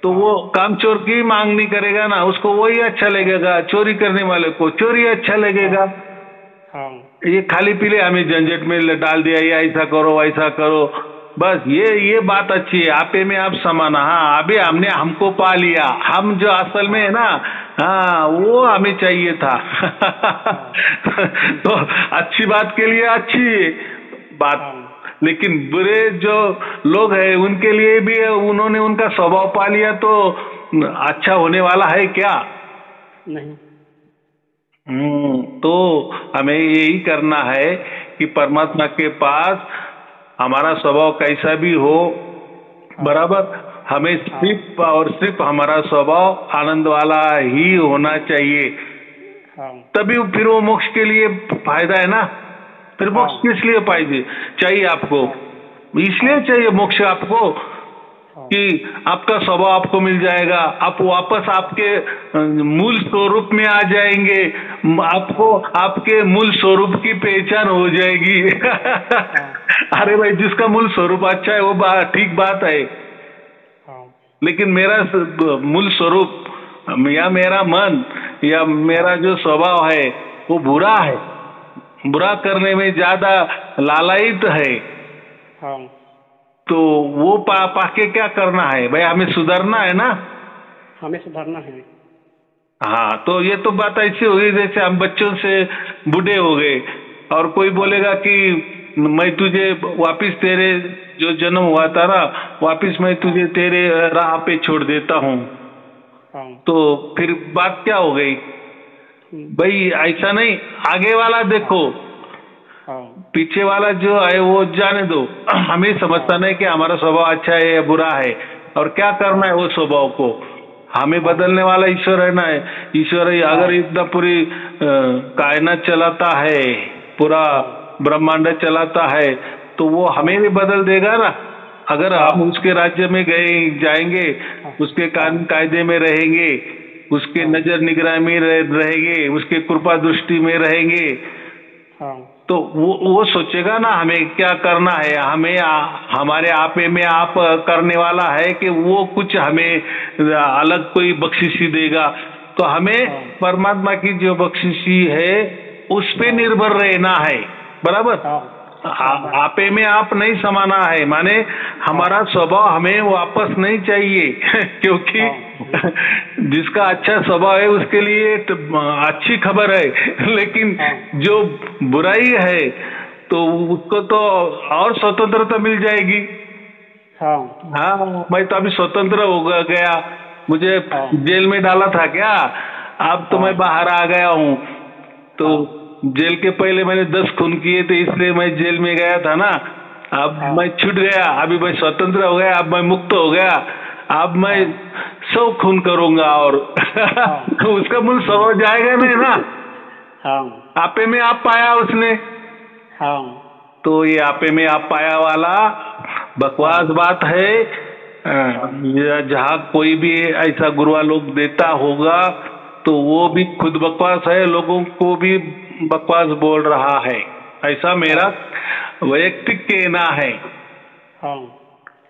तो वो कामचोर की मांग नहीं करेगा ना, उसको वही अच्छा लगेगा। चोरी करने वाले को चोरी अच्छा लगेगा। ये खाली पीले हमें झंझट में डाल दिया, ये ऐसा करो वैसा करो, बस ये बात अच्छी है। आपे में आप समाना। हाँ, अभी हमको पा लिया, हम जो असल में है ना, हाँ वो हमें चाहिए था। तो अच्छी बात के लिए अच्छी बात, लेकिन बुरे जो लोग हैं उनके लिए भी उन्होंने उनका स्वभाव पा लिया, तो अच्छा होने वाला है क्या? नहीं। तो हमें यही करना है कि परमात्मा के पास हमारा स्वभाव कैसा भी हो, बराबर, हमें सिर्फ और सिर्फ हमारा स्वभाव आनंद वाला ही होना चाहिए। तभी फिर वो मोक्ष के लिए फायदा है ना। फिर मोक्ष किस लिए चाहिए आपको? इसलिए चाहिए मोक्ष आपको कि आपका स्वभाव आपको मिल जाएगा, आप वापस आपके मूल स्वरूप में आ जाएंगे, आपको आपके मूल स्वरूप की पहचान हो जाएगी। अरे भाई, जिसका मूल स्वरूप अच्छा है वो ठीक बात है, लेकिन मेरा मूल स्वरूप या मेरा मन या मेरा जो स्वभाव है वो बुरा है, बुरा करने में ज्यादा लालायित है, तो वो पाके क्या करना है भाई? हमें सुधरना है ना। हमें सुधरना है। हाँ, तो ये तो बात ऐसी होगी जैसे हम बच्चों से बूढ़े हो गए और कोई बोलेगा कि मैं तुझे वापिस तेरे जो जन्म हुआ था ना, वापिस मैं तुझे तेरे राह पे छोड़ देता हूँ, हाँ। तो फिर बात क्या हो गई भाई? ऐसा नहीं, आगे वाला देखो, हाँ। पीछे वाला जो है वो जाने दो। हमें समझता नहीं कि हमारा स्वभाव अच्छा है या बुरा है और क्या करना है वो स्वभाव को। हमें बदलने वाला ईश्वर है ना। ईश्वर अगर इतना पूरी कायनात चलाता है, पूरा ब्रह्मांड चलाता है, तो वो हमें भी बदल देगा ना। अगर हम उसके राज्य में जाएंगे, उसके कानून कायदे में रहेंगे, उसके नजर निगरानी में रहेंगे, उसके कृपा दृष्टि में रहेंगे, तो वो सोचेगा ना हमें क्या करना है। हमें हमारे आपे में आप करने वाला है कि वो कुछ हमें अलग कोई बख्शिशी देगा। तो हमें परमात्मा की जो बख्शिशी है उस पे निर्भर रहना है, बराबर। आपे में आप नहीं समाना है, माने हमारा स्वभाव हमें वापस नहीं चाहिए क्योंकि जिसका अच्छा स्वभाव है उसके लिए अच्छी खबर है, लेकिन जो बुराई है तो उसको तो और स्वतंत्रता मिल जाएगी। हाँ, मैं तो अभी स्वतंत्र हो गया, मुझे जेल में डाला था क्या, अब तो मैं बाहर आ गया हूँ। तो जेल के पहले मैंने 10 खून किए थे, इसलिए मैं जेल में गया था ना। अब मैं छूट गया, अभी मैं स्वतंत्र हो गया, अब मैं मुक्त हो गया, अब मैं 100 खून करूंगा और उसका मूल स्वभाव जाएगा नहीं ना। आपे में आप पाया उसने। तो ये आपे में आप पाया वाला बकवास बात है। जहाँ कोई भी ऐसा गुरुआ लोग देता होगा तो वो भी खुद बकवास है, लोगों को भी बकवास बोल रहा है, ऐसा मेरा वैयक्तिक कहना है।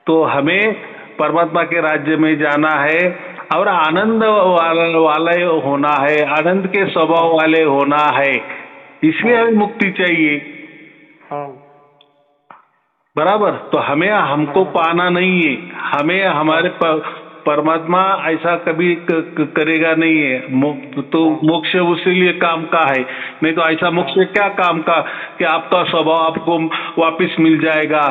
तो हमें परमात्मा के राज्य में जाना है और आनंद वाले होना है, आनंद के स्वभाव वाले होना है, इसलिए हमें मुक्ति चाहिए, बराबर। तो हमें हमको पाना नहीं है, हमें हमारे परमात्मा ऐसा कभी करेगा नहीं है। तो मोक्ष उसी लिए काम का है, नहीं तो ऐसा मोक्ष क्या काम का कि आपका स्वभाव आपको वापस मिल जाएगा,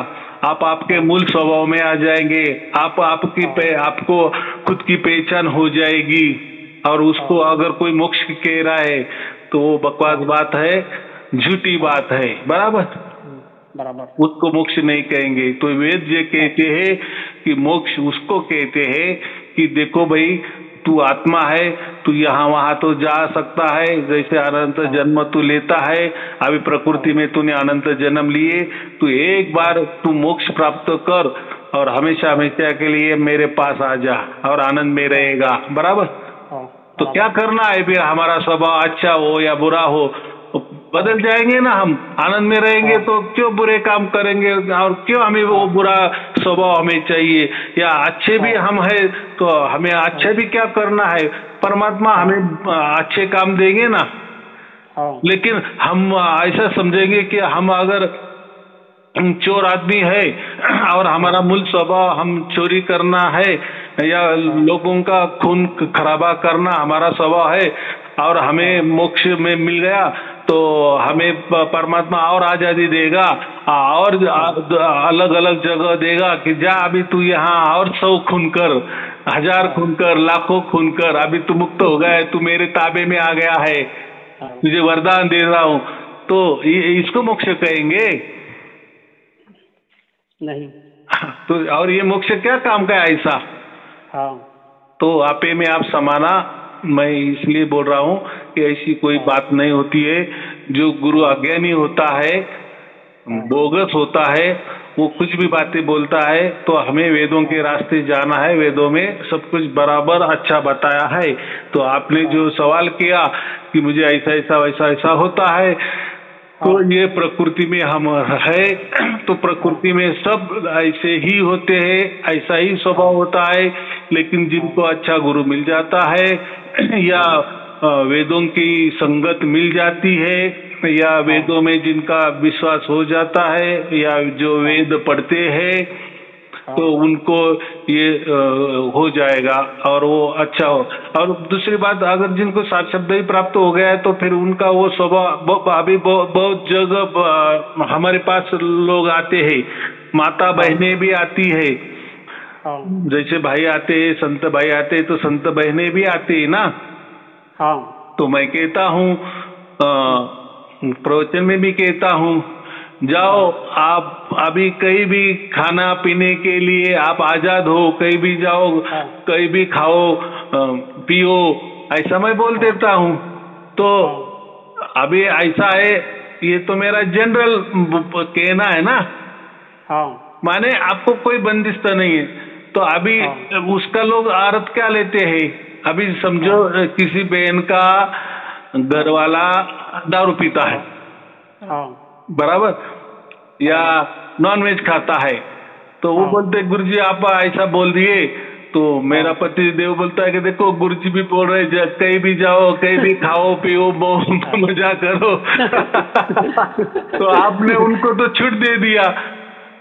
आप आपके मूल स्वभाव में आ जाएंगे, आपको खुद की पहचान हो जाएगी। और उसको अगर कोई मोक्ष कह रहा है तो वो बकवास बात है, झूठी बात है, बराबर। उसको मोक्ष नहीं कहेंगे। तो वेद ये कहते हैं कि मोक्ष उसको कहते हैं कि देखो भाई, तू आत्मा है, तू यहाँ वहां तो जा सकता है, जैसे अनंत जन्म तू लेता है, अभी प्रकृति में तूने अनंत जन्म लिए, तू एक बार तू मोक्ष प्राप्त कर और हमेशा हमेशा के लिए मेरे पास आ जा और आनंद में रहेगा, बराबर। तो क्या करना है फिर? हमारा स्वभाव अच्छा हो या बुरा हो, बदल जाएंगे ना हम, आनंद में रहेंगे तो क्यों बुरे काम करेंगे और क्यों हमें वो बुरा स्वभाव हमें चाहिए? या अच्छे भी हम है तो हमें अच्छे भी क्या करना है, परमात्मा हमें अच्छे काम देंगे ना। लेकिन हम ऐसा समझेंगे कि हम अगर चोर आदमी है और हमारा मूल स्वभाव हम चोरी करना है या लोगों का खून खराबा करना हमारा स्वभाव है और हमें मोक्ष में मिल गया तो हमें परमात्मा और आजादी देगा और अलग अलग जगह देगा कि जा अभी तू यहाँ और 100 खून कर, 1000 खून कर, लाखों खून कर, अभी तू मुक्त हो गया है, तू मेरे ताबे में आ गया है, तुझे वरदान दे रहा हूँ। तो इसको मोक्ष कहेंगे नहीं। तो और ये मोक्ष क्या काम का है ऐसा? तो आपे में आप समाना, मैं इसलिए बोल रहा हूँ कि ऐसी कोई बात नहीं होती है। जो गुरु अज्ञानी होता है, बोगस होता है, वो कुछ भी बातें बोलता है, तो हमें वेदों के रास्ते जाना है, वेदों में सब कुछ बराबर अच्छा बताया है। तो आपने जो सवाल किया कि मुझे ऐसा ऐसा वैसा ऐसा होता है, तो ये प्रकृति में हम है, तो प्रकृति में सब ऐसे ही होते हैं, ऐसा ही स्वभाव होता है। लेकिन जिनको अच्छा गुरु मिल जाता है या वेदों की संगत मिल जाती है या वेदों में जिनका विश्वास हो जाता है या जो वेद पढ़ते हैं तो उनको ये हो जाएगा और वो अच्छा हो। और दूसरी बात, अगर जिनको सात शब्द ही प्राप्त हो गया है तो फिर उनका वो स्वभाव, अभी बहुत जगह हमारे पास लोग आते हैं, माता बहनें भी आती है, जैसे भाई आते हैं, संत भाई आते हैं, तो संत बहनें भी आती है ना। तो मैं कहता हूँ, प्रवचन में भी कहता हूँ, जाओ आप अभी कहीं भी खाना पीने के लिए आप आजाद हो, कहीं भी जाओ, कहीं भी खाओ पियो, ऐसा मैं बोल देता हूँ। तो अभी ऐसा है, ये तो मेरा जनरल कहना है ना, माने आपको कोई बंदिश नहीं है। तो अभी उसका लोग आरत क्या लेते हैं, अभी समझो किसी बहन का घर वाला दारू पीता है, बराबर, या नॉनवेज खाता है, तो वो बोलते गुरुजी आप ऐसा बोल दिए, तो मेरा पति देव बोलता है कि देखो गुरुजी भी बोल रहे, कहीं भी जाओ, कहीं भी खाओ पियो, बहुत मजा करो। तो आपने उनको तो छूट दे दिया।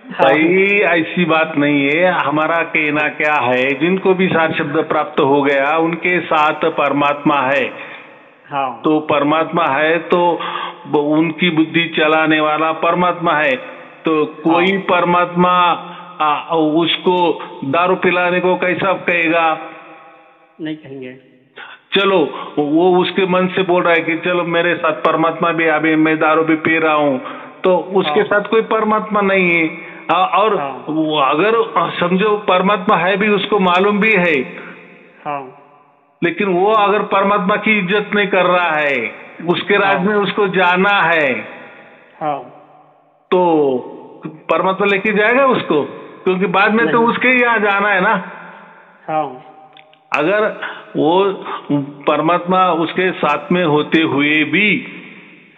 भाई ऐसी बात नहीं है। हमारा कहना क्या है, जिनको भी सात शब्द प्राप्त हो गया उनके साथ परमात्मा है। तो परमात्मा है तो उनकी बुद्धि चलाने वाला परमात्मा है। तो कोई परमात्मा उसको दारू पिलाने को कैसा कहेगा? नहीं कहेंगे। चलो वो उसके मन से बोल रहा है कि चलो मेरे साथ परमात्मा भी, अभी मैं दारू भी पी रहा हूँ, तो उसके साथ कोई परमात्मा नहीं है। और अगर समझो परमात्मा है भी, उसको मालूम भी है, लेकिन वो अगर परमात्मा की इज्जत नहीं कर रहा है, उसके राज में उसको जाना है, तो परमात्मा लेके जाएगा उसको, क्योंकि बाद में तो उसके ही यहाँ जाना है ना। अगर वो परमात्मा उसके साथ में होते हुए भी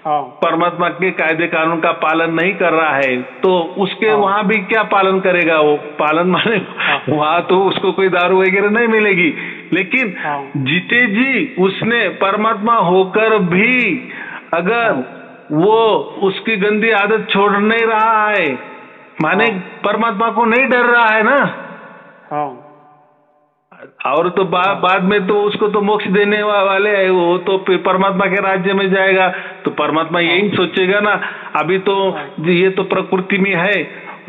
परमात्मा के कायदे कानून का पालन नहीं कर रहा है, तो उसके वहां भी क्या पालन करेगा? वो पालन माने वहां तो उसको कोई दारू वगैरह नहीं मिलेगी। लेकिन जीते जी उसने परमात्मा होकर भी अगर वो उसकी गंदी आदत छोड़ नहीं रहा है, माने परमात्मा को नहीं डर रहा है ना, और तो बाद में तो उसको तो मोक्ष देने वाले है, वो तो परमात्मा के राज्य में जाएगा। तो परमात्मा यही सोचेगा ना, अभी तो ये तो प्रकृति में है,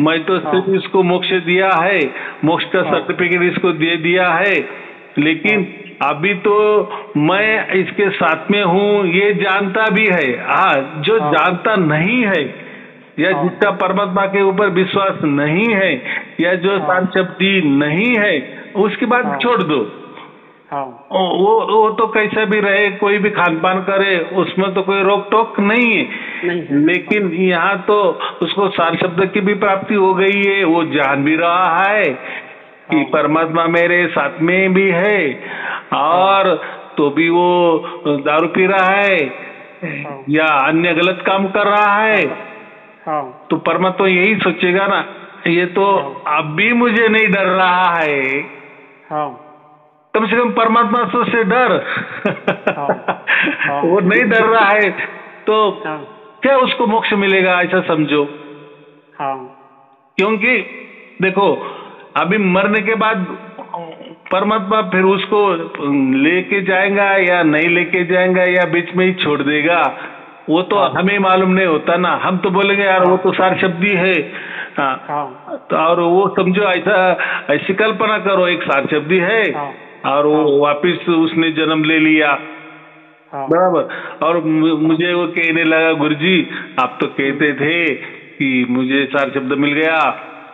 मैं तो सिर्फ इसको मोक्ष दिया है, मोक्ष का सर्टिफिकेट इसको दे दिया है, लेकिन अभी तो मैं इसके साथ में हूँ, ये जानता भी है। जो जानता नहीं है या जिसका परमात्मा के ऊपर विश्वास नहीं है या जो सांशब्दी नहीं है, उसकी बात छोड़ दो। वो तो कैसे भी रहे, कोई भी खान पान करे, उसमें तो कोई रोक टोक नहीं है। लेकिन यहाँ तो उसको सार शब्द की भी प्राप्ति हो गई है, वो जान भी रहा है कि परमात्मा मेरे साथ में भी है, और तो भी वो दारू पी रहा है या अन्य गलत काम कर रहा है, तो परमात्मा यही सोचेगा ना, ये तो अब भी मुझे नहीं डर रहा है, कम से कम परमात्मा से डर। वो नहीं डर रहा है तो क्या उसको मोक्ष मिलेगा, ऐसा समझो। क्योंकि देखो अभी मरने के बाद परमात्मा फिर उसको लेके जाएगा या नहीं लेके जाएगा या बीच में ही छोड़ देगा, वो तो हमें मालूम नहीं होता ना। हम तो बोलेंगे यार वो तो सार शब्दी है, तो और वो समझो ऐसी कल्पना करो, एक सार शब्दी है और वो वापिस उसने जन्म ले लिया, बराबर। और मुझे वो कहने लगा, गुरुजी आप तो कहते थे कि मुझे सार शब्द मिल गया,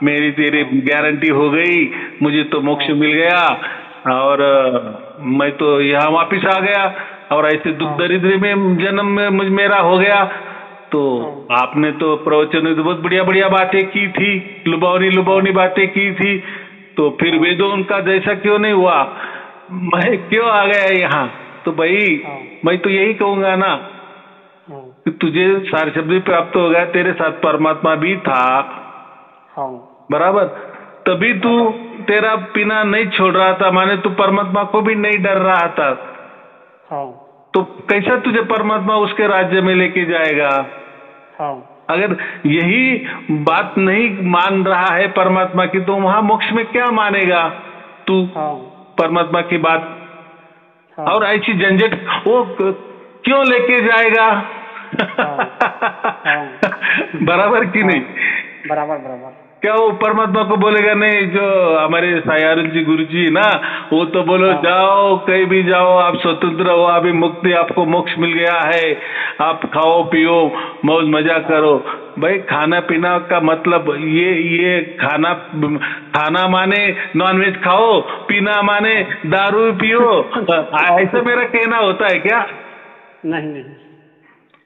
मेरी तेरी गारंटी हो गई, मुझे तो मोक्ष मिल गया और मैं तो यहाँ वापिस आ गया, और ऐसे दुख दरिद्र में जन्म में मेरा हो गया। तो आपने तो प्रवचन में तो बहुत बढ़िया बढ़िया बातें की थी, लुभावनी बातें की थी, तो फिर वेदों उनका जैसा क्यों नहीं हुआ, मैं क्यों आ गया यहाँ? तो भाई मैं तो यही कहूंगा ना कि तुझे सार शब्द प्राप्त हो गया, तेरे साथ परमात्मा भी था, बराबर, तभी तू तेरा पीना नहीं छोड़ रहा था, माने तू परमात्मा को भी नहीं डर रहा था, तो कैसा तुझे परमात्मा उसके राज्य में लेके जाएगा? अगर यही बात नहीं मान रहा है परमात्मा की, तो वहां मोक्ष में क्या मानेगा तू परमात्मा की बात? और ऐसी झंझट वो क्यों लेके जाएगा? बराबर कि नहीं? बराबर बराबर। क्या वो परमात्मा को बोलेगा नहीं? जो हमारे सायारुल जी गुरु जी ना, वो तो बोलो जाओ कहीं भी जाओ, आप स्वतंत्र हो, अभी मुक्ति, आपको मोक्ष मिल गया है, आप खाओ पियो मौज मजा करो। भाई खाना पीना का मतलब ये खाना माने नॉनवेज खाओ, पीना माने दारू पियो, ऐसा मेरा कहना होता है क्या? नहीं,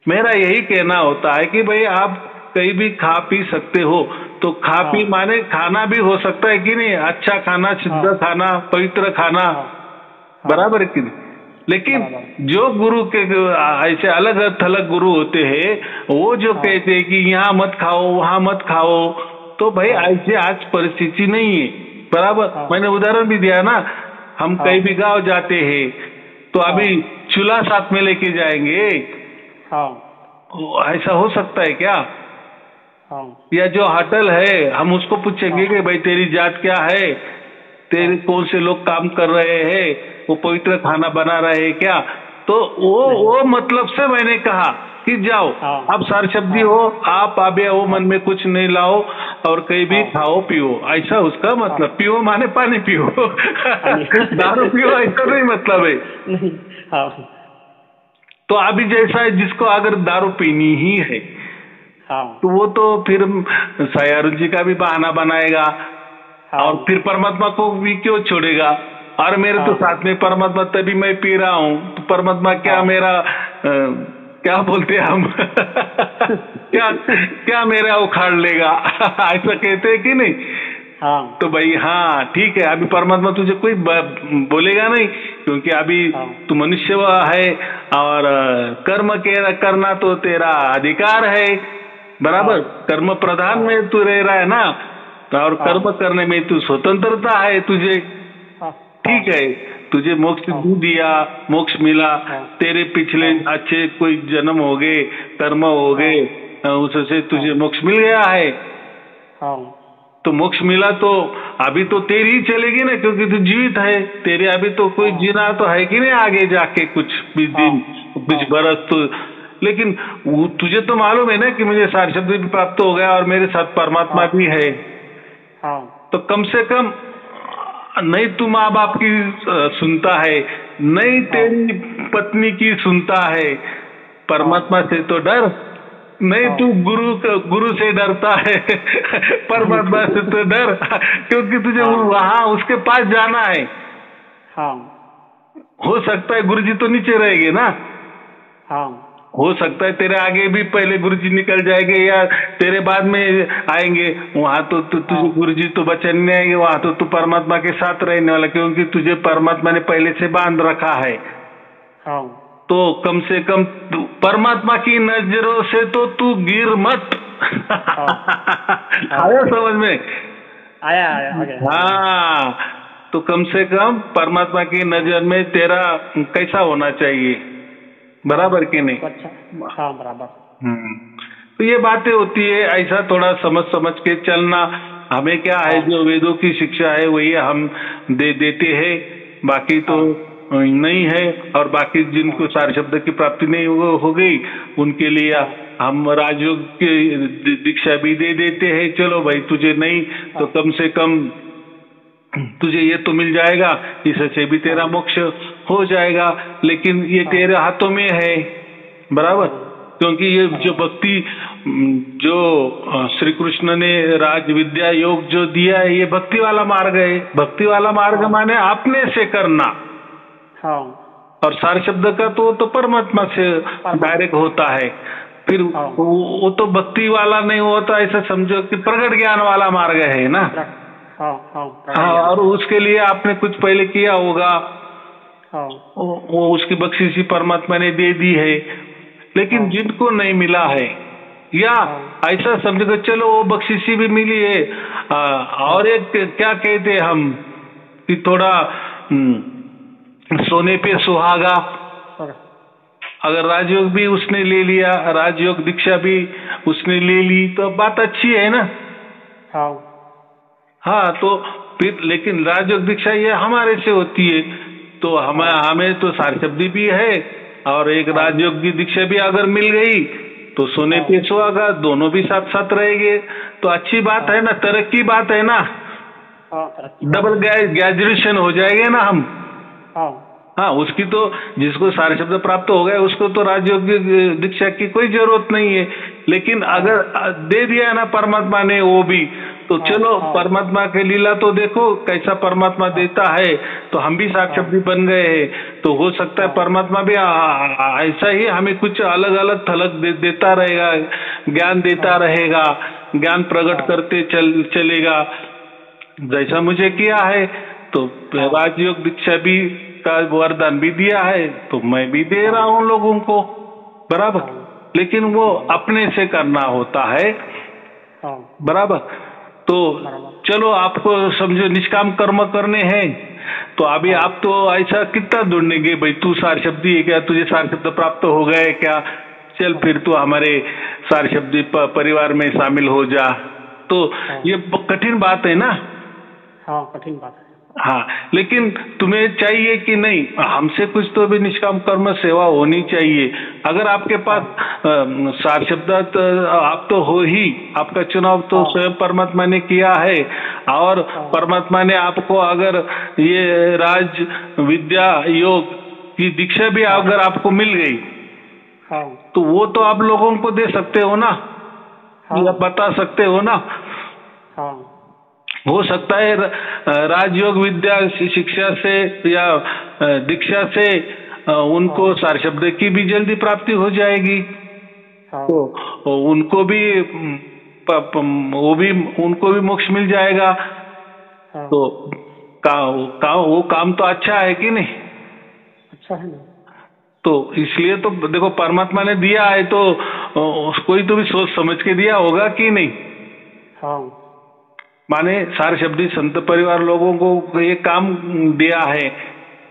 मेरा यही कहना होता है कि भाई आप कहीं भी खा पी सकते हो, तो खा पी माने खाना भी हो सकता है कि नहीं, अच्छा खाना, शुद्ध खाना, पवित्र खाना, बराबर है कि नहीं? लेकिन जो गुरु के ऐसे अलग थलग गुरु होते हैं, वो जो कहते हैं कि यहाँ मत खाओ वहां मत खाओ, तो भाई ऐसे आज परिस्थिति नहीं है, बराबर। मैंने उदाहरण भी दिया ना, हम कहीं भी गांव जाते हैं तो अभी चूल्हा साथ में लेके जाएंगे, ऐसा हो सकता है क्या? या जो होटल है हम उसको पूछेंगे कि भाई तेरी जात क्या है, तेरे कौन से लोग काम कर रहे हैं, वो पवित्र खाना बना रहे हैं क्या? तो वो मतलब से मैंने कहा कि जाओ आप सरशब्दी हो, आप आबे वो मन में कुछ नहीं लाओ और कहीं भी खाओ पियो, ऐसा उसका मतलब। पियो माने पानी पियो, दारू पियो ऐसा नहीं मतलब है। तो अभी जैसा है, जिसको अगर दारू पीनी ही है तो वो तो फिर सायारुल जी का भी बहाना बनाएगा और फिर परमात्मा को भी क्यों छोड़ेगा? और मेरे तो साथ में परमात्मा, तभी मैं पी रहा हूँ, तो परमात्मा क्या मेरा क्या बोलते हैं हम क्या मेरा उखाड़ लेगा? ऐसा कहते हैं कि नहीं? तो भाई हाँ ठीक है, अभी परमात्मा तुझे कोई बोलेगा नहीं, क्योंकि अभी तू मनुष्य है और कर्म करना तो तेरा अधिकार है, बराबर। कर्म प्रधान में तू रह रहा है ना, और कर्म करने में तू स्वतंत्रता है तुझे, ठीक है। तुझे मोक्ष दिया, मोक्ष मिला, तेरे पिछले अच्छे कोई जन्म हो गए, कर्म हो गए, उससे तुझे मोक्ष मिल गया है। तो मोक्ष मिला तो अभी तो तेरी ही चलेगी ना, क्योंकि तू जीवित है, तेरे अभी तो कोई जीना तो है कि नहीं आगे जाके कुछ दिन कुछ बरस तो। लेकिन तुझे तो मालूम है ना कि मुझे सरशब्द भी प्राप्त हो गया और मेरे साथ परमात्मा भी है। तो कम से कम नहीं तू माँ बाप की सुनता है, नहीं तेरी पत्नी की सुनता है, परमात्मा से तो डर। नहीं तू गुरु से डरता है, परमात्मा से तो डर, क्योंकि तुझे वहां उसके पास जाना है। हो सकता है गुरुजी तो नीचे रहेंगे ना, हो सकता है तेरे आगे भी पहले गुरुजी निकल जाएंगे या तेरे बाद में आएंगे, वहां तो तुझे गुरुजी तो बचन नहीं आएंगे, वहां तो तू परमात्मा के साथ रहने वाला, क्योंकि तुझे परमात्मा ने पहले से बांध रखा है। तो कम से कम परमात्मा की नजरों से तो तू गिर मत। आया समझ में? आया। हाँ, तो कम से कम परमात्मा की नजर में तेरा कैसा होना चाहिए, बराबर कि नहीं? अच्छा, हाँ बराबर। तो ये बातें होती है, ऐसा थोड़ा समझ के चलना। हमें क्या है, जो वेदों की शिक्षा है वही हम दे देते हैं, बाकी तो नहीं है। और बाकी जिनको सार शब्द की प्राप्ति नहीं हो गई, उनके लिए हम राजयोग की दीक्षा भी दे देते हैं। चलो भाई तुझे नहीं तो कम से कम तुझे ये तो मिल जाएगा, इससे भी तेरा मोक्ष हो जाएगा, लेकिन ये तेरे हाथों में है, बराबर। क्योंकि ये जो भक्ति, जो श्री कृष्ण ने राज विद्या योग जो दिया है, ये भक्ति वाला मार्ग है। भक्ति वाला मार्ग माने अपने से करना, और सार शब्द का तो परमात्मा से डायरेक्ट होता है। फिर वो तो भक्ति वाला नहीं होता, ऐसा समझो कि प्रगट ज्ञान वाला मार्ग है ना। और उसके लिए आपने कुछ पहले किया होगा, वो उसकी बख्शिशी परमात्मा ने दे दी है। लेकिन जिनको नहीं मिला है, या ऐसा समझो चलो वो बख्शिशी भी मिली है, और एक क्या कहते हम कि थोड़ा सोने पे सुहागा, अगर राजयोग भी उसने ले लिया, राजयोग दीक्षा भी उसने ले ली तो बात अच्छी है ना। हाँ हाँ, तो फिर लेकिन राजयोग दीक्षा ये हमारे से होती है, तो हमें तो सारशब्दी भी है और एक राजयोग की दीक्षा भी अगर मिल गई तो सोने पे सुहागा, दोनों भी साथ साथ रहेंगे तो अच्छी बात है ना, तरक्की बात है ना। डबल ग्रेजुएशन हो जाएंगे ना हम। हाँ, उसकी तो जिसको सारशब्द प्राप्त हो गया उसको तो राजयोग दीक्षा की कोई जरूरत नहीं है, लेकिन अगर दे दिया ना परमात्मा ने वो भी, तो चलो परमात्मा के लीला तो देखो कैसा परमात्मा देता है, तो हम भी सारशब्दी बन गए हैं। तो हो सकता है परमात्मा भी ऐसा ही हमें कुछ अलग अलग थलग देता रहेगा, ज्ञान देता रहेगा, ज्ञान प्रकट करते चलेगा जैसा मुझे किया है। तो राजयोग दीक्षा भी का वरदान भी दिया है तो मैं भी दे रहा हूँ लोगों को, बराबर। लेकिन वो अपने से करना होता है, बराबर। तो चलो आपको समझो निष्काम कर्म करने हैं, तो अभी आप तो ऐसा कितना ढूंढेंगे भाई तू सारशब्दी है क्या, तुझे सारशब्द प्राप्त हो गए क्या, चल फिर तू हमारे सारशब्दी परिवार में शामिल हो जा। तो ये कठिन बात है ना। हाँ, कठिन बात है। हाँ, लेकिन तुम्हें चाहिए कि नहीं हमसे कुछ तो भी निष्काम कर्म सेवा होनी चाहिए। अगर आपके पास सारशब्द आप तो हो ही, आपका चुनाव तो स्वयं परमात्मा ने किया है, और परमात्मा ने आपको अगर ये राज विद्या योग की दीक्षा भी अगर आपको मिल गई तो वो तो आप लोगों को दे सकते हो ना, या बता सकते हो ना। हो सकता है राजयोग विद्या शिक्षा से या दीक्षा से उनको सारशब्द की भी जल्दी प्राप्ति हो जाएगी, तो उनको भी उनको भी मोक्ष मिल जाएगा। तो वो काम तो अच्छा है कि नहीं? अच्छा है ना। तो इसलिए तो देखो परमात्मा ने दिया है तो कोई तो भी सोच समझ के दिया होगा कि नहीं। माने सारशब्दी संत परिवार लोगों को ये काम दिया है,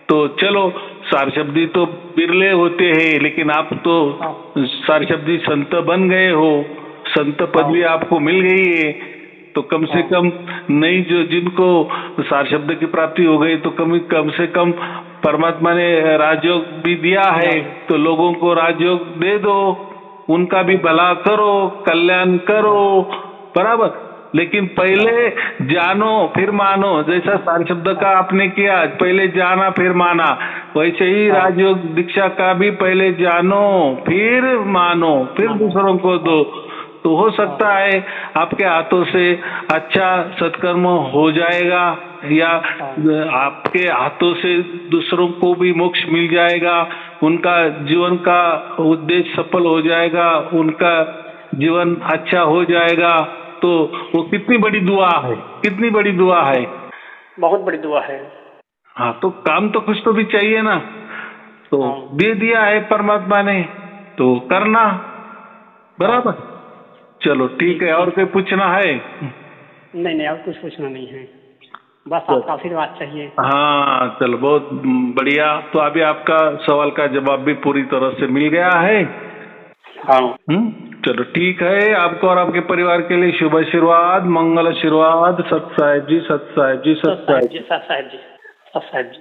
तो चलो सारशब्दी तो बिरले होते हैं, लेकिन आप तो सारशब्दी संत बन गए हो, संत पदवी आपको मिल गई है, तो कम से कम नहीं जो जिनको सारशब्द की प्राप्ति हो गई तो कम से कम परमात्मा ने राजयोग भी दिया है, तो लोगों को राजयोग दे दो, उनका भी भला करो, कल्याण करो, बराबर। लेकिन पहले जानो फिर मानो, जैसा सारशब्द का आपने किया पहले जाना फिर माना, वैसे ही राजयोग दीक्षा का भी पहले जानो फिर मानो फिर दूसरों को दो, तो हो सकता है आपके हाथों से अच्छा सत्कर्म हो जाएगा, या आपके हाथों से दूसरों को भी मोक्ष मिल जाएगा, उनका जीवन का उद्देश्य सफल हो जाएगा, उनका जीवन अच्छा हो जाएगा। तो वो कितनी बड़ी दुआ है, कितनी बड़ी दुआ है, बहुत बड़ी दुआ है। हाँ, तो काम तो कुछ तो भी चाहिए ना, तो दे दिया है परमात्मा ने तो करना, बराबर। चलो ठीक है, और कोई पूछना है? नहीं, और कुछ पूछना नहीं है, बस आपका आशीर्वाद चाहिए। हाँ चलो, बहुत बढ़िया। तो अभी आपका सवाल का जवाब भी पूरी तरह से मिल गया है। चलो ठीक है, आपको और आपके परिवार के लिए शुभ आशीर्वाद, मंगल आशीर्वाद। सत साहेब जी, सत साहेब जी, सत साहेब जी, सत साहेब जी, सत साहेब जी।